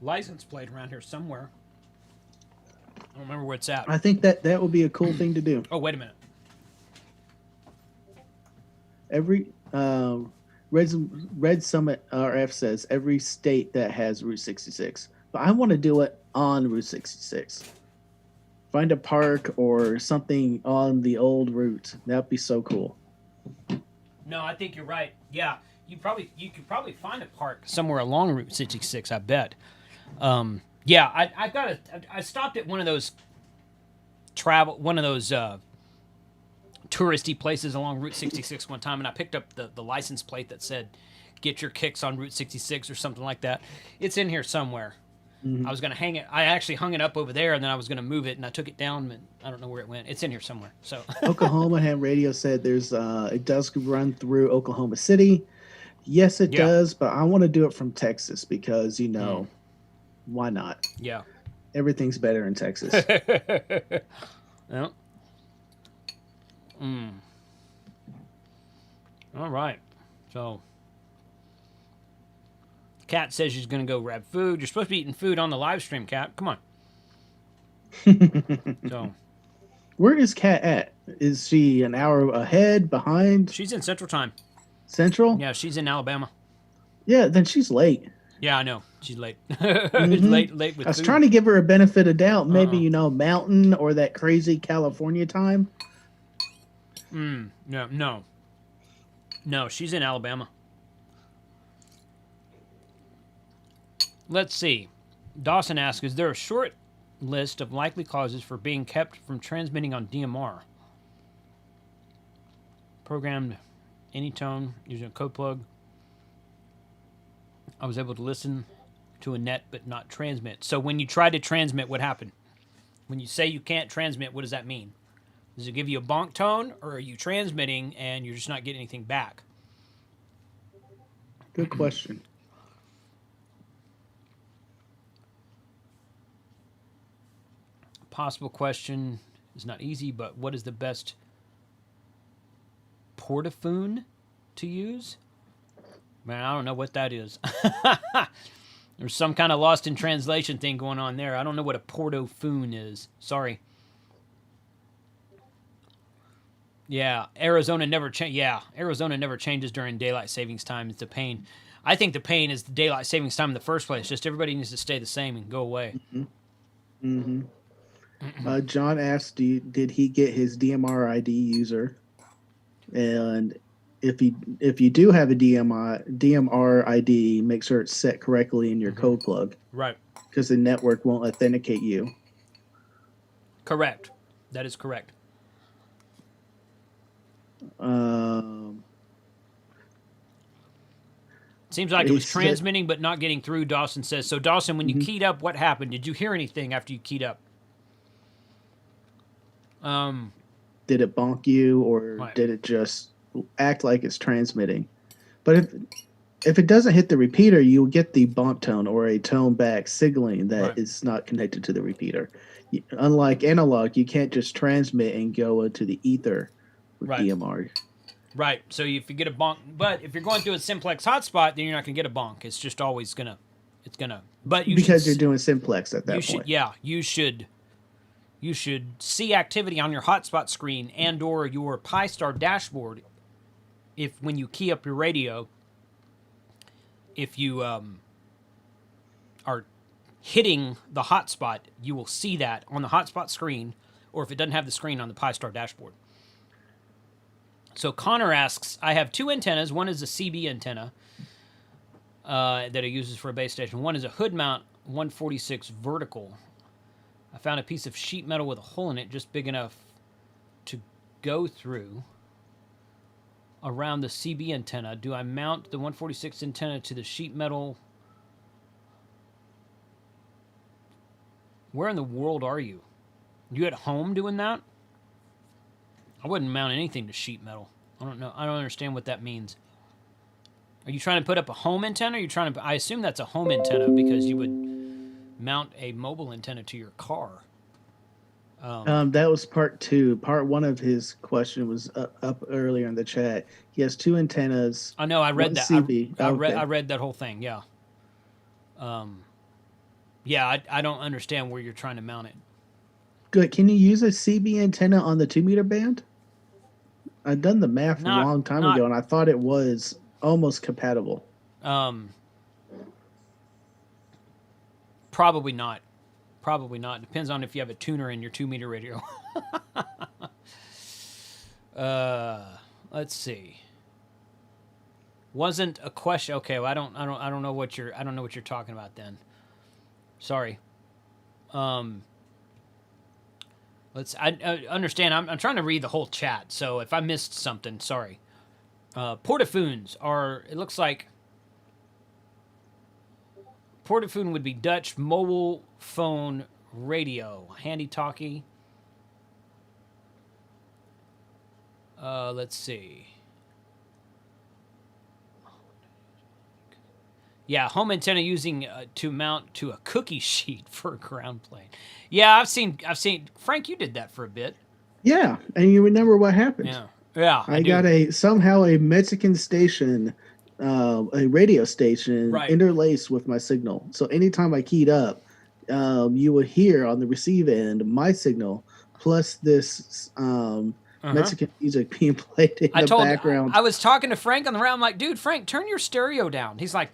license plate around here somewhere. I don't remember where it's at. I think that would be a cool thing to do. Oh, wait a minute. Every Red Summit RF says every state that has Route 66, but I want to do it on Route 66. Find a park or something on the old route. That'd be so cool. No, I think you're right. Yeah, you could probably find a park somewhere along Route 66. I bet. Yeah, I stopped at one of those touristy places along Route 66 one time, and I picked up the license plate that said "Get your kicks on Route 66" or something like that. It's in here somewhere. Mm-hmm. I was gonna hang it. I actually hung it up over there, and then I was gonna move it, and I took it down, and I don't know where it went. It's in here somewhere. So Oklahoma Ham Radio said there's it does run through Oklahoma City. Yes, it Yeah. does, but I want to do it from Texas because, why not? Yeah. Everything's better in Texas. Yeah. All right. So, Kat says she's going to go grab food. You're supposed to be eating food on the live stream, Kat. Come on. So, Where is Kat at? Is she an hour ahead, behind, she's in Central Time. Central? Yeah, she's in Alabama. Yeah, then she's late. Yeah, I know. She's late. Mm-hmm. late with I was food. trying to give her a benefit of doubt. Maybe, Uh-uh. Mountain or that crazy California time. No. No, she's in Alabama. Let's see. Dawson asks, is there a short list of likely causes for being kept from transmitting on DMR? Programmed any tone using a code plug. I was able to listen to a net but not transmit. So when you try to transmit, what happened? When you say you can't transmit, what does that mean? Does it give you a bonk tone, or are you transmitting and you're just not getting anything back? Good question. Possible question is not easy, but what is the best portaphone to use? Man, I don't know what that is. There's some kind of lost in translation thing going on there. I don't know what a portaphone is. Sorry. Yeah, Arizona never changes during daylight savings time. It's the pain. I think the pain is the daylight savings time in the first place. Just everybody needs to stay the same and go away. Mm-hmm. John asked, did he get his DMR ID user? And if you do have a DMR ID, make sure it's set correctly in your code plug. Right. Because the network won't authenticate you. Correct. That is correct. Seems like it was transmitting but not getting through, Dawson says. So, Dawson, when you keyed up, what happened? Did you hear anything after you keyed up? Did it bonk you, or did it just act like it's transmitting? But if it doesn't hit the repeater, you'll get the bonk tone or a tone back signaling that it's not connected to the repeater. Unlike analog, you can't just transmit and go into the ether with DMR. Right. So if you get a bonk, but if you're going through a simplex hotspot, then you're not going to get a bonk. It's just always gonna, But because you're doing simplex at that point. You should see activity on your hotspot screen and or your Pi-Star dashboard. If when you key up your radio, if you are hitting the hotspot, you will see that on the hotspot screen, or if it doesn't have the screen on the Pi-Star dashboard. So Connor asks, I have two antennas. One is a CB antenna that it uses for a base station. One is a hood mount 146 vertical. I found a piece of sheet metal with a hole in it just big enough to go through around the CB antenna. Do I mount the 146 antenna to the sheet metal? Where in the world are you? You at home doing that? I wouldn't mount anything to sheet metal. I don't know. I don't understand what that means. Are you trying to put up a home antenna? Or are you trying to? I assume that's a home antenna because you would mount a mobile antenna to your car. That was part two. Part one of his question was up earlier in the chat. He has two antennas. I know. I read that. CB. I read that whole thing. Yeah. Yeah. I don't understand where you're trying to mount it. Good. Can you use a CB antenna on the 2-meter band? I've done the math a long time ago, and I thought it was almost compatible. Probably not. Probably not. Depends on if you have a tuner in your 2-meter radio. Let's see. Wasn't a question. Okay, well, I don't know what you're talking about then. Sorry. I understand. I'm trying to read the whole chat, so if I missed something, sorry. Portaphones are. It looks like portaphone would be Dutch mobile phone radio, handy talkie. Let's see. Yeah, home antenna using to mount to a cookie sheet for a ground plane. Yeah, I've seen. Frank, you did that for a bit. Yeah, and you remember what happened? Yeah, yeah, I I do. got somehow a Mexican station, a radio station Right. interlaced with my signal. So anytime I keyed up, you would hear on the receive end my signal plus this Uh huh. Mexican music being played in the I background. was talking to Frank on the round. I'm like, dude, Frank, turn your stereo down. He's like,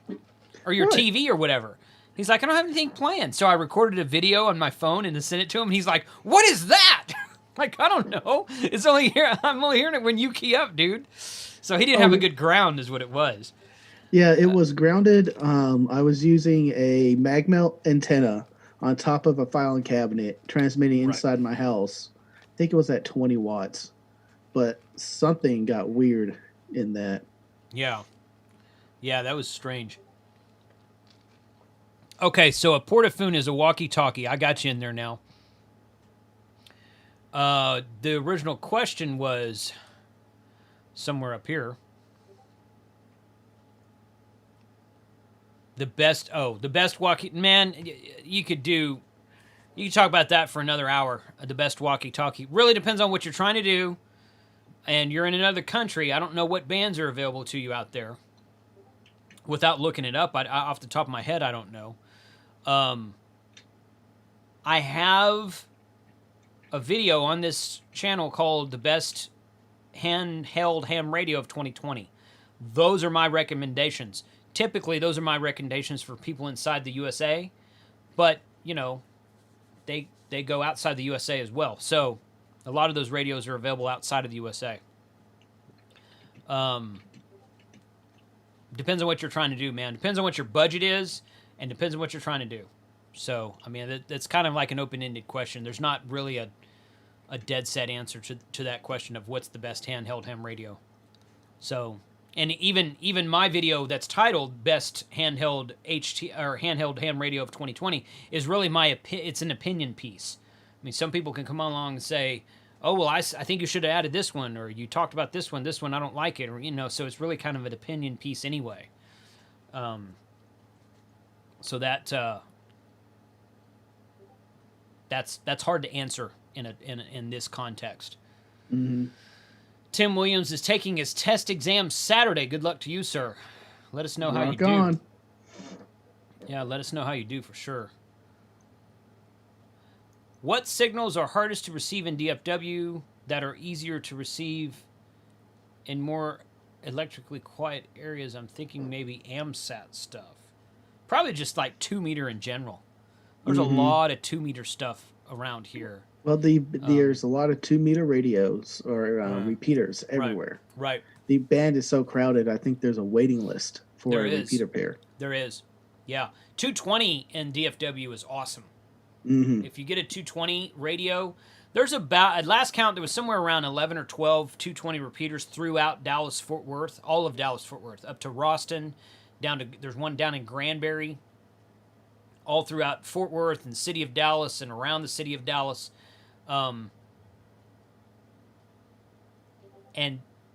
or your What? TV or whatever. He's like, I don't have anything planned. So I recorded a video on my phone and then sent it to him. And he's like, what is that? Like, I don't know. It's only here. I'm only hearing it when you key up, dude. So he didn't have a Oh, good ground, is what it was. yeah, it was grounded. I was using a mag melt antenna on top of a filing cabinet transmitting Right. inside my house. I think it was at 20 watts, but something got weird in that. Yeah. Yeah, that was strange. Okay, so a portaphone is a walkie-talkie. I got you in there now. The original question was somewhere up here. The best walkie, man, you could talk about that for another hour. The best walkie-talkie really depends on what you're trying to do, and you're in another country. I don't know what bands are available to you out there. Without looking it up, off the top of my head, I don't know. I have a video on this channel called The Best Handheld Ham Radio of 2020. Those are my recommendations. Typically, those are my recommendations for people inside the USA, but, you know, they go outside the USA as well. So a lot of those radios are available outside of the USA. Depends on what you're trying to do, man. Depends on what your budget is, and depends on what you're trying to do. So, I mean, that's kind of like an open-ended question. There's not really a dead set answer to that question of what's the best handheld ham radio. So, and even my video that's titled Best Handheld Handheld Ham Radio of 2020 is really it's an opinion piece. I mean, some people can come along and say, oh, well, I think you should have added this one, or you talked about this one, I don't like it, or, you know, so it's really kind of an opinion piece anyway. So that's hard to answer in this context. Mm-hmm. Tim Williams is taking his test exam Saturday. Good luck to you, sir. Let us know how you do. On. Yeah, let us know how you do for sure. What signals are hardest to receive in DFW that are easier to receive in more electrically quiet areas? I'm thinking maybe AMSAT stuff. Probably just like 2 meter in general. There's a lot of 2 meter stuff around here. Well, there's a lot of 2 meter radios or repeaters everywhere. Right. The band is so crowded. I think there's a waiting list for a repeater pair. There is. Yeah. 220 in DFW is awesome. Mm-hmm. If you get a 220 radio, there's about, at last count, there was somewhere around 11 or 12 220 repeaters throughout Dallas-Fort Worth, all of Dallas-Fort Worth, up to Roston, there's one down in Granbury, all throughout Fort Worth and the city of Dallas and around the city of Dallas. And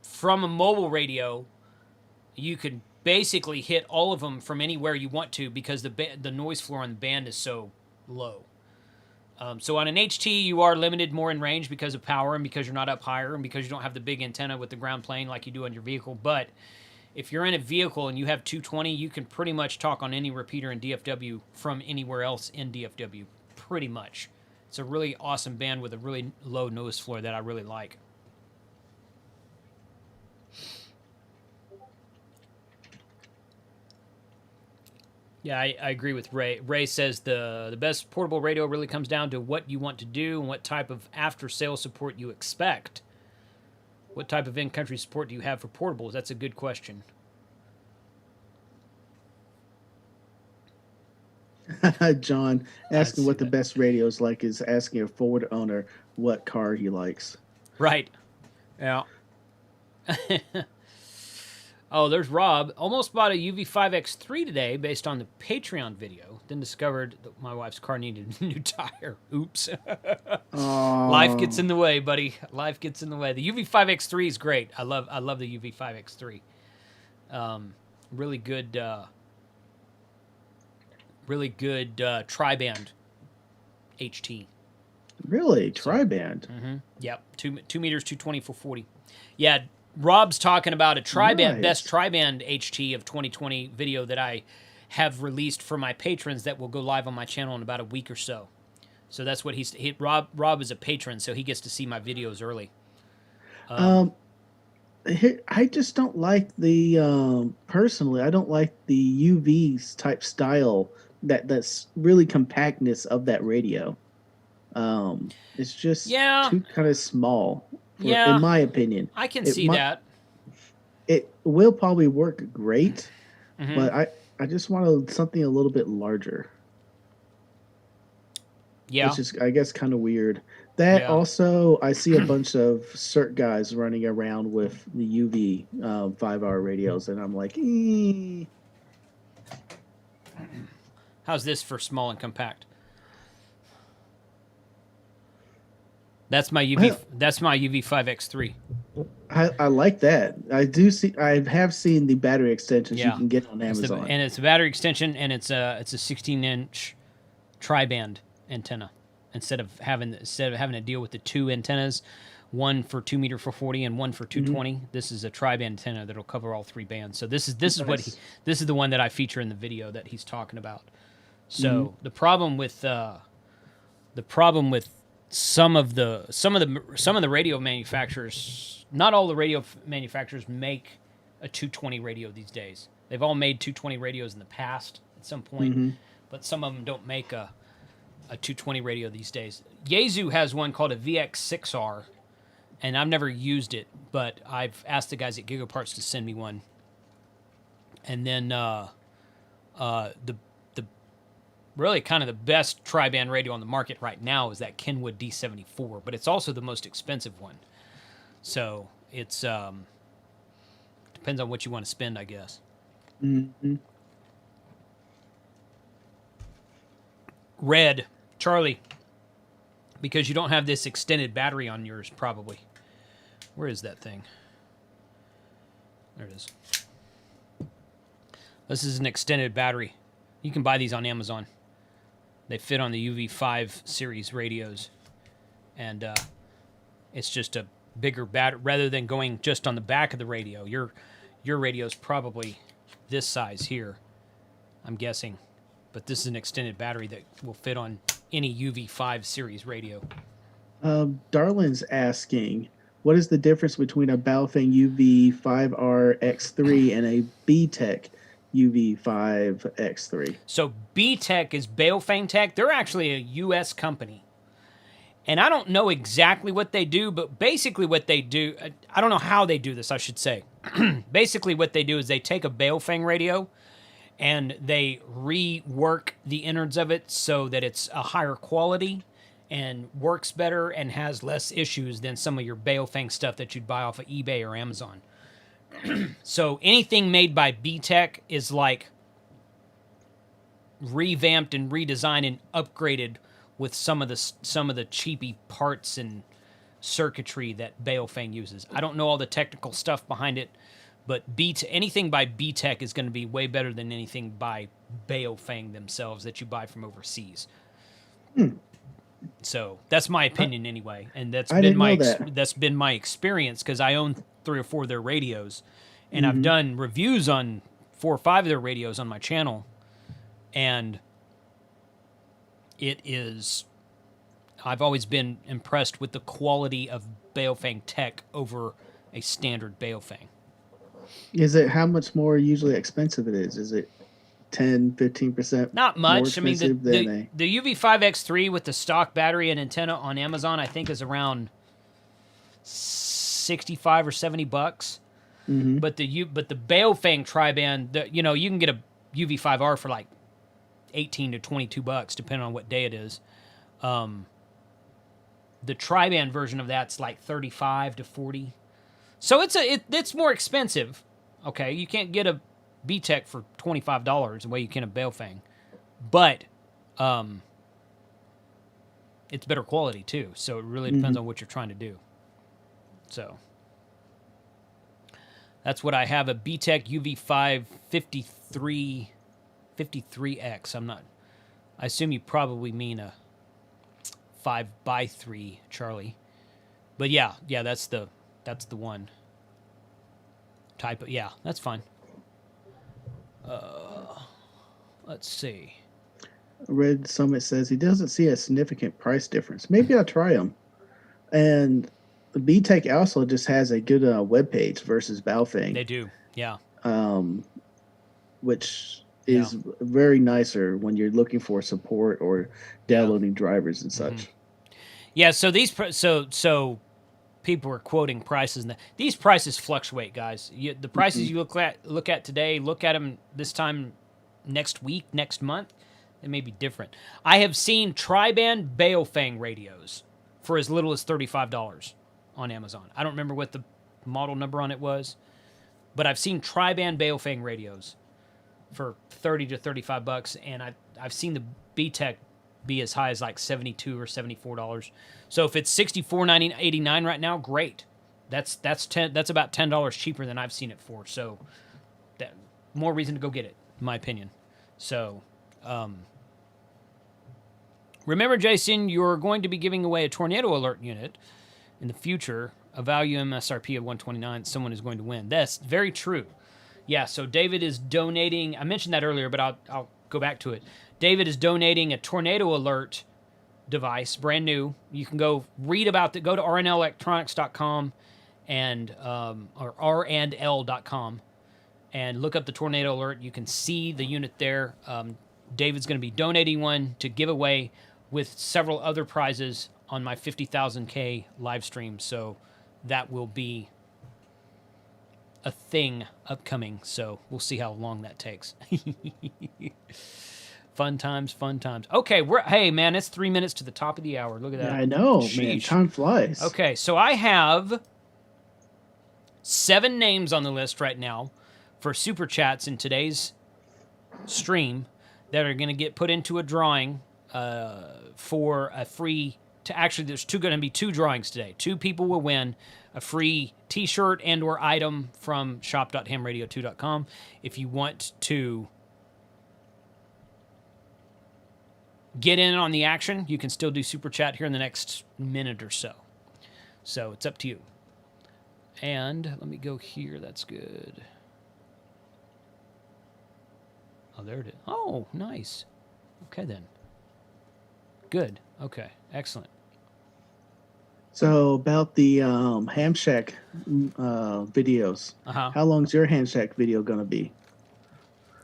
from a mobile radio, you can basically hit all of them from anywhere you want to because the noise floor on the band is so low. So on an HT, you are limited more in range because of power and because you're not up higher and because you don't have the big antenna with the ground plane like you do on your vehicle. But if you're in a vehicle and you have 220, you can pretty much talk on any repeater in DFW from anywhere else in DFW, pretty much. It's a really awesome band with a really low noise floor that I really like. Yeah, I agree with Ray. Ray says the best portable radio really comes down to what you want to do and what type of after-sales support you expect. What type of in-country support do you have for portables? That's a good question. John asking what the best radio is like is asking a Ford owner what car he likes. Right. Yeah. Oh, there's Rob. Almost bought a UV5X3 today based on the Patreon video. Then discovered that my wife's car needed a new tire. Oops. Life gets in the way, buddy. Life gets in the way. The UV5X3 is great. I love the UV5X3. Really good Really good tri-band HT. Really? Tri-band? Yep, 2 meters, 220 for 40. Yeah, Rob's talking about a tri-band, best tri-band HT of 2020 video that I have released for my patrons that will go live on my channel in about a week or so. So that's what Rob is a patron, so he gets to see my videos early. I just don't like the personally. I don't like the UV type style that's really compactness of that radio. It's just too kind of small, in my opinion. I can see that. It will probably work great, but I just want something a little bit larger. Yeah, which is, I guess, kind of weird. That also, I see a bunch of CERT guys running around with the UV 5-hour radios, and I'm like, How's this for small and compact? That's my UV. That's my UV5X3. I like that. I have seen the battery extensions you can get on Amazon, and it's a battery extension, and it's a 16-inch tri-band antenna instead of having to deal with the two antennas, one for 2 meter for 40 and one for 220. This is a tri-band antenna that'll cover all three bands. So this is nice. This is the one that I feature in the video that he's talking about. So the problem with some of the radio manufacturers, not all the radio manufacturers make a 220 radio these days. They've all made 220 radios in the past at some point, but some of them don't make a 220 radio these days. Yaesu has one called a VX6R, and I've never used it, but I've asked the guys at GigaParts to send me one. And then the really kind of the best tri-band radio on the market right now is that Kenwood D74, but it's also the most expensive one. So it's depends on what you want to spend, I guess. Red, Charlie, because you don't have this extended battery on yours, probably. Where is that thing? There it is. This is an extended battery. You can buy these on Amazon. They fit on the UV5 series radios. And it's just a bigger battery. Rather than going just on the back of the radio, your radio is probably this size here, I'm guessing. But this is an extended battery that will fit on any UV5 series radio. Darlin's asking, what is the difference between a Baofeng UV5RX3 and a B-Tech UV5X3? So B-Tech is Baofeng Tech. They're actually a U.S. company. And I don't know exactly what they do, but basically what they do, I don't know how they do this, I should say. Basically what they do is they take a Baofeng radio and they rework the innards of it so that it's a higher quality and works better and has less issues than some of your Baofeng stuff that you'd buy off of eBay or Amazon. So anything made by B-Tech is like revamped and redesigned and upgraded with some of the cheapy parts and circuitry that Baofeng uses. I don't know all the technical stuff behind it, but anything by B-Tech is going to be way better than anything by Baofeng themselves that you buy from overseas. So that's my opinion anyway, and that's been my experience because I own 3 or 4 of their radios, and I've done reviews on 4 or 5 of their radios on my channel, and I've always been impressed with the quality of Baofeng tech over a standard Baofeng. Is it how much more usually expensive it is? Is it 10, 15%? Not much. I mean, the UV5X3 with the stock battery and antenna on Amazon, I think, is around $65 or $70. But the Baofeng tri-band, you can get a UV5R for like $18 to $22, depending on what day it is. The tri-band version of that's like $35 to $40. So it's more expensive. Okay, you can't get a B-Tech for $25 the way you can a Baofeng, but it's better quality too. So it really depends on what you're trying to do. So that's what I have, a B-Tech UV5 53X. I'm not I assume you probably mean a 5x3 Charlie. But yeah, that's the one type of, yeah, that's fine. Let's see. Red Summit says he doesn't see a significant price difference. Maybe I'll try them. And the BTEC also just has a good web page versus Baofeng. They do, yeah. Which is very nicer when you're looking for support or downloading drivers and such. Yeah, so these so people are quoting prices. These prices fluctuate, guys. The prices you look at today, look at them this time next week, next month, they may be different. I have seen tri-band Baofeng radios for as little as $35 on Amazon. I don't remember what the model number on it was, but I've seen tri-band Baofeng radios for $30 to $35, and I've seen the BTEC be as high as like $72 or $74. So if it's $64.89 right now, great. That's about $10 cheaper than I've seen it for. So that more reason to go get it, in my opinion. So remember, Jason, you're going to be giving away a tornado alert unit in the future, a value MSRP of $129. Someone is going to win. That's very true. Yeah, so David is donating. I mentioned that earlier, but I'll go back to it. David is donating a tornado alert device, brand new. You can go read about it. Go to rnelectronics.com and or randl.com and look up the tornado alert. You can see the unit there. David's going to be donating one to give away with several other prizes on my 50,000K live stream. So that will be a thing upcoming. So we'll see how long that takes. Fun times. Okay, hey man, it's 3 minutes to the top of the hour. Look at that. Yeah, I know, Sheesh. man. Time flies. Okay, so I have 7 names on the list right now for super chats in today's stream that are going to get put into a drawing for a free. Actually, there's going to be 2 drawings today. 2 people will win a free T-shirt and/or item from shop.hamradio2.com. If you want to get in on the action, you can still do super chat here in the next minute or so. So it's up to you. And let me go here. That's good. Oh, there it is. Oh, nice. Okay, then. Good. Okay, excellent. So about the Ham Shack videos, how long's your Ham Shack video going to be?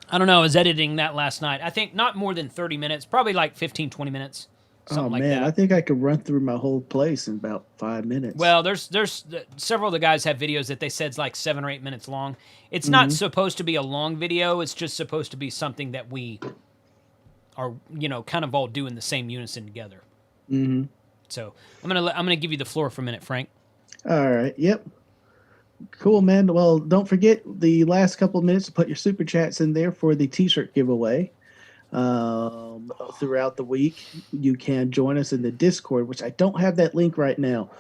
I don't know. I was editing that last night. I think not more than 30 minutes, probably like 15, 20 minutes. Something like that. I think I could run through my whole place in about 5 minutes. Well, there's several of the guys have videos that they said's like 7 or 8 minutes long. It's not supposed to be a long video. It's just supposed to be something that we are, kind of all doing the same unison together. Mm-hmm. So I'm gonna give you the floor for a minute, Frank. All right. Yep. Cool, man. Well, don't forget the last couple of minutes to put your super chats in there for the T-shirt giveaway. Throughout the week, you can join us in the Discord, which I don't have that link right now.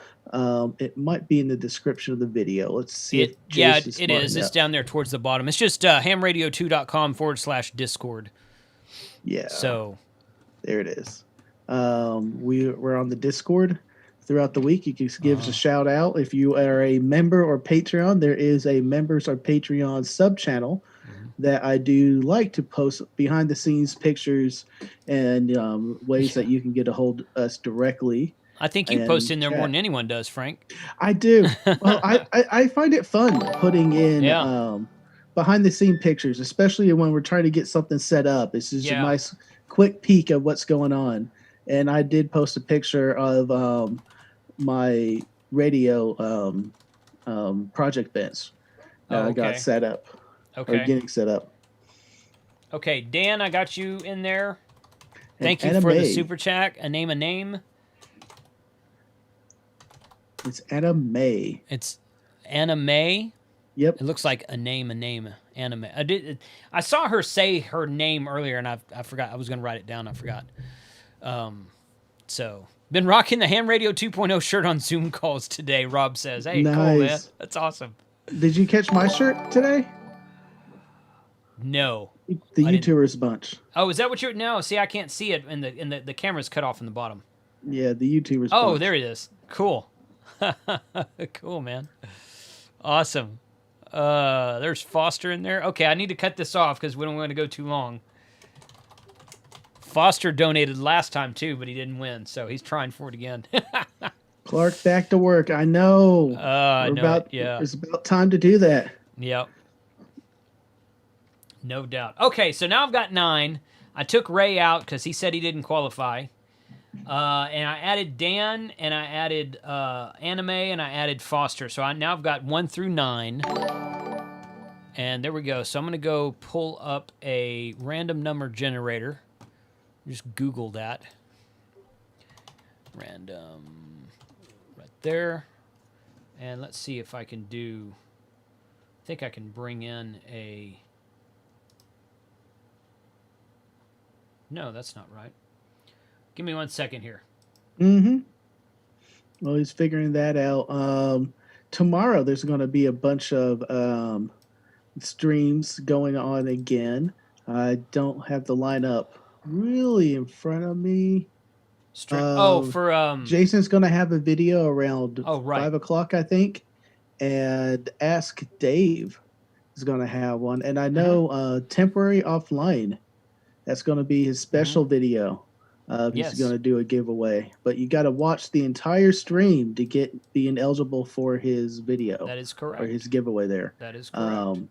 It might be in the description of the video. Let's see. It is. It's down there towards the bottom. It's just hamradio2.com/Discord. Yeah. So there it is. We're on the Discord throughout the week. You can give us a shout out. If you are a member or Patreon, there is a members or Patreon sub channel that I do like to post behind the scenes pictures and ways that you can get a hold of us directly. I think you post in there more than anyone does, Frank. I do. Well, I find it fun putting in behind the scene pictures, especially when we're trying to get something set up. It's just a nice quick peek of what's going on. And I did post a picture of my radio project bench that I got set up. Okay. Or getting set up. Okay, Dan, I got you in there. Thank you for the super chat. A name. It's Anna May. It's Anna May? Yep. It looks like a name. Anna May. I saw her say her name earlier, and I forgot. I was going to write it down. I forgot. So, been rocking the Ham Radio 2.0 shirt on Zoom calls today, Rob says. Hey, nice. Cool, man. That's awesome. Did you catch my shirt today? No. The I didn't. YouTubers bunch. Oh, is that what you're? No, see, I can't see it, and the camera's cut off in the bottom. Yeah, the YouTubers Oh, bunch. there it is. Cool. Cool, man. Awesome. There's Foster in there. Okay, I need to cut this off because we don't want to go too long. Foster donated last time too, but he didn't win, so he's trying for it again. Clark, back to work. I know. I know it. Yeah. It's about time to do that. Yep. No doubt. Okay, so now I've got 9. I took Ray out because he said he didn't qualify. And I added Dan, and I added Anime, and I added Foster. So now I've got 1 through 9. And there we go. So I'm going to go pull up a random number generator. Just Google that. Random right there. And let's see if I can do... I think I can bring in a... No, that's not right. Give me 1 second here. Mm-hmm. Well, he's figuring that out. Tomorrow there's going to be a bunch of streams going on again. I don't have the lineup really in front of me. Jason's going to have a video around 5 o'clock, I think. And Ask Dave is going to have one. And I know Temporary Offline, that's going to be his special video. He's going to do a giveaway. But you got to watch the entire stream to get being eligible for his video. That is correct. Or his giveaway there. That is correct.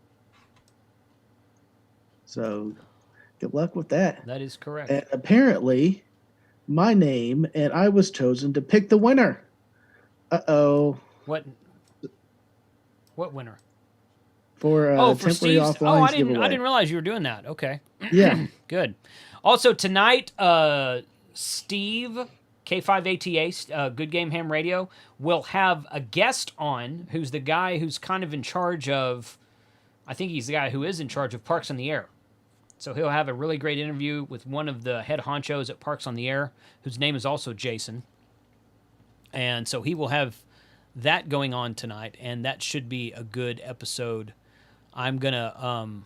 So good luck with that. That is correct. And apparently, my name, and I was chosen to pick the winner. Uh-oh. What winner? For for Steve's. I didn't realize you were doing that. Okay. Yeah. Good. Also tonight, Steve K5ATA, Good Game Ham Radio, will have a guest on who's the guy who's kind of in charge of. I think he's the guy who is in charge of Parks on the Air. So he'll have a really great interview with one of the head honchos at Parks on the Air, whose name is also Jason. And so he will have that going on tonight, and that should be a good episode. I'm going to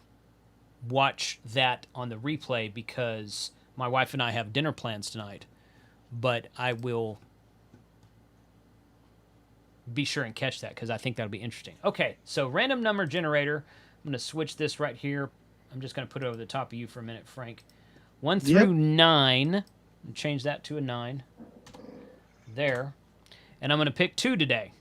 watch that on the replay because my wife and I have dinner plans tonight. But I will be sure and catch that because I think that'll be interesting. Okay, so random number generator. I'm going to switch this right here. I'm just going to put it over the top of you for a minute, Frank. 1 through 9. And change that to a 9. There. And I'm going to pick 2 today.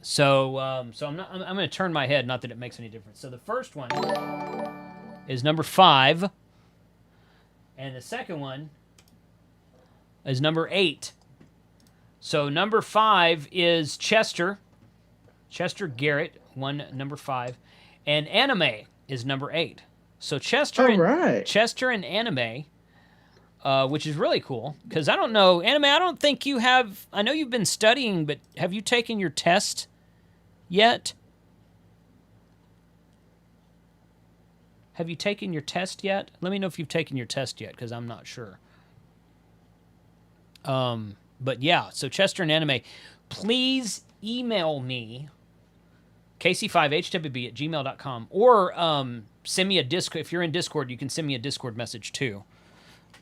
So I'm going to turn my head, not that it makes any difference. So the first one is number 5. And the second one is number 8. So number 5 is Chester Garrett, number 5. And Anime is number 8. So Chester and Anime, which is really cool, because I don't know, Anime, I don't think you have, I know you've been studying, but have you taken your test yet? Have you taken your test yet? Let me know if you've taken your test yet, because I'm not sure. But yeah, so Chester and Anime, please email me, kc5hwb@gmail.com, or send me a Discord. If you're in Discord, you can send me a Discord message too.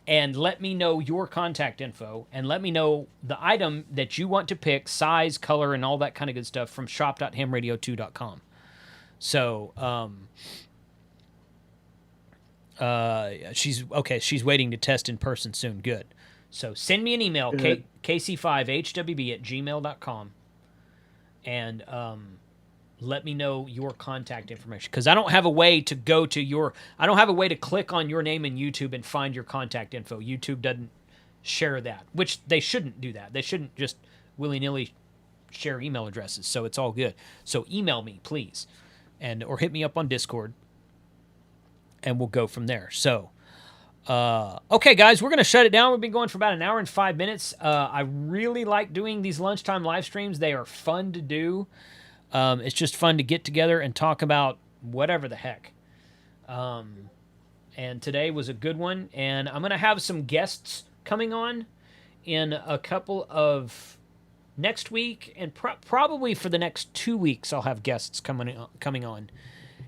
And let me know your contact info, and let me know the item that you want to pick, size, color, and all that kind of good stuff from shop.hamradio2.com. So, she's waiting to test in person soon. Good. So send me an email, kc5hwb@gmail.com, and let me know your contact information, because I don't have a way to click on your name in YouTube and find your contact info. YouTube doesn't share that, which they shouldn't do that. They shouldn't just willy-nilly share email addresses, so it's all good. So email me, please, or hit me up on Discord, and we'll go from there. So, okay, guys, we're going to shut it down. We've been going for about an hour and 5 minutes. I really like doing these lunchtime live streams. They are fun to do. It's just fun to get together and talk about whatever the heck. And today was a good one. And I'm going to have some guests coming on in a couple of next week. And probably for the next 2 weeks, I'll have guests coming on.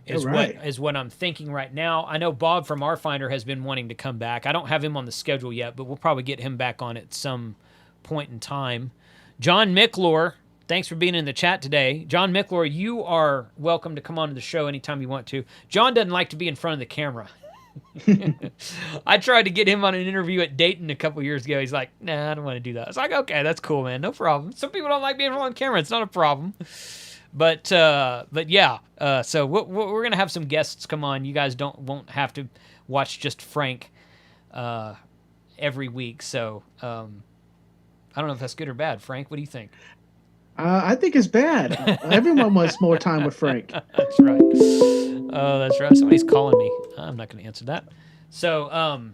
is right. what I'm thinking right now. I know Bob from Our Finder has been wanting to come back. I don't have him on the schedule yet, but we'll probably get him back on at some point in time. John Micklor, thanks for being in the chat today. John Micklor, you are welcome to come on to the show anytime you want to. John doesn't like to be in front of the camera. I tried to get him on an interview at Dayton a couple years ago. He's like, nah, I don't want to do that. I was like, okay, that's cool, man. No problem. Some people don't like being on camera. It's not a problem. But yeah, so we're going to have some guests come on. You guys won't have to watch just Frank every week. So I don't know if that's good or bad. Frank, what do you think? I think it's bad. Everyone wants more time with Frank. That's right. Oh, that's right. Somebody's calling me. I'm not going to answer that. So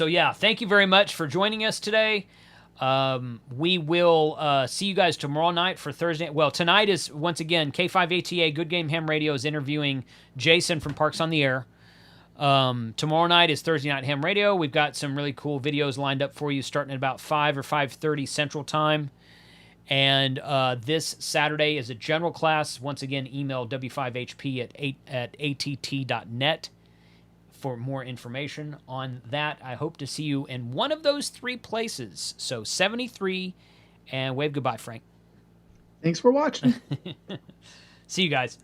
yeah, thank you very much for joining us today. We will see you guys tomorrow night for Thursday. Well, tonight is, once again, K5ATA Good Game Ham Radio is interviewing Jason from Parks on the Air. Tomorrow night is Thursday Night Ham Radio. We've got some really cool videos lined up for you starting at about 5 or 5:30 Central Time. And this Saturday is a general class. Once again, email w5hp at att.net for more information on that. I hope to see you in one of those three places. So 73, and wave goodbye, Frank. Thanks for watching. See you guys.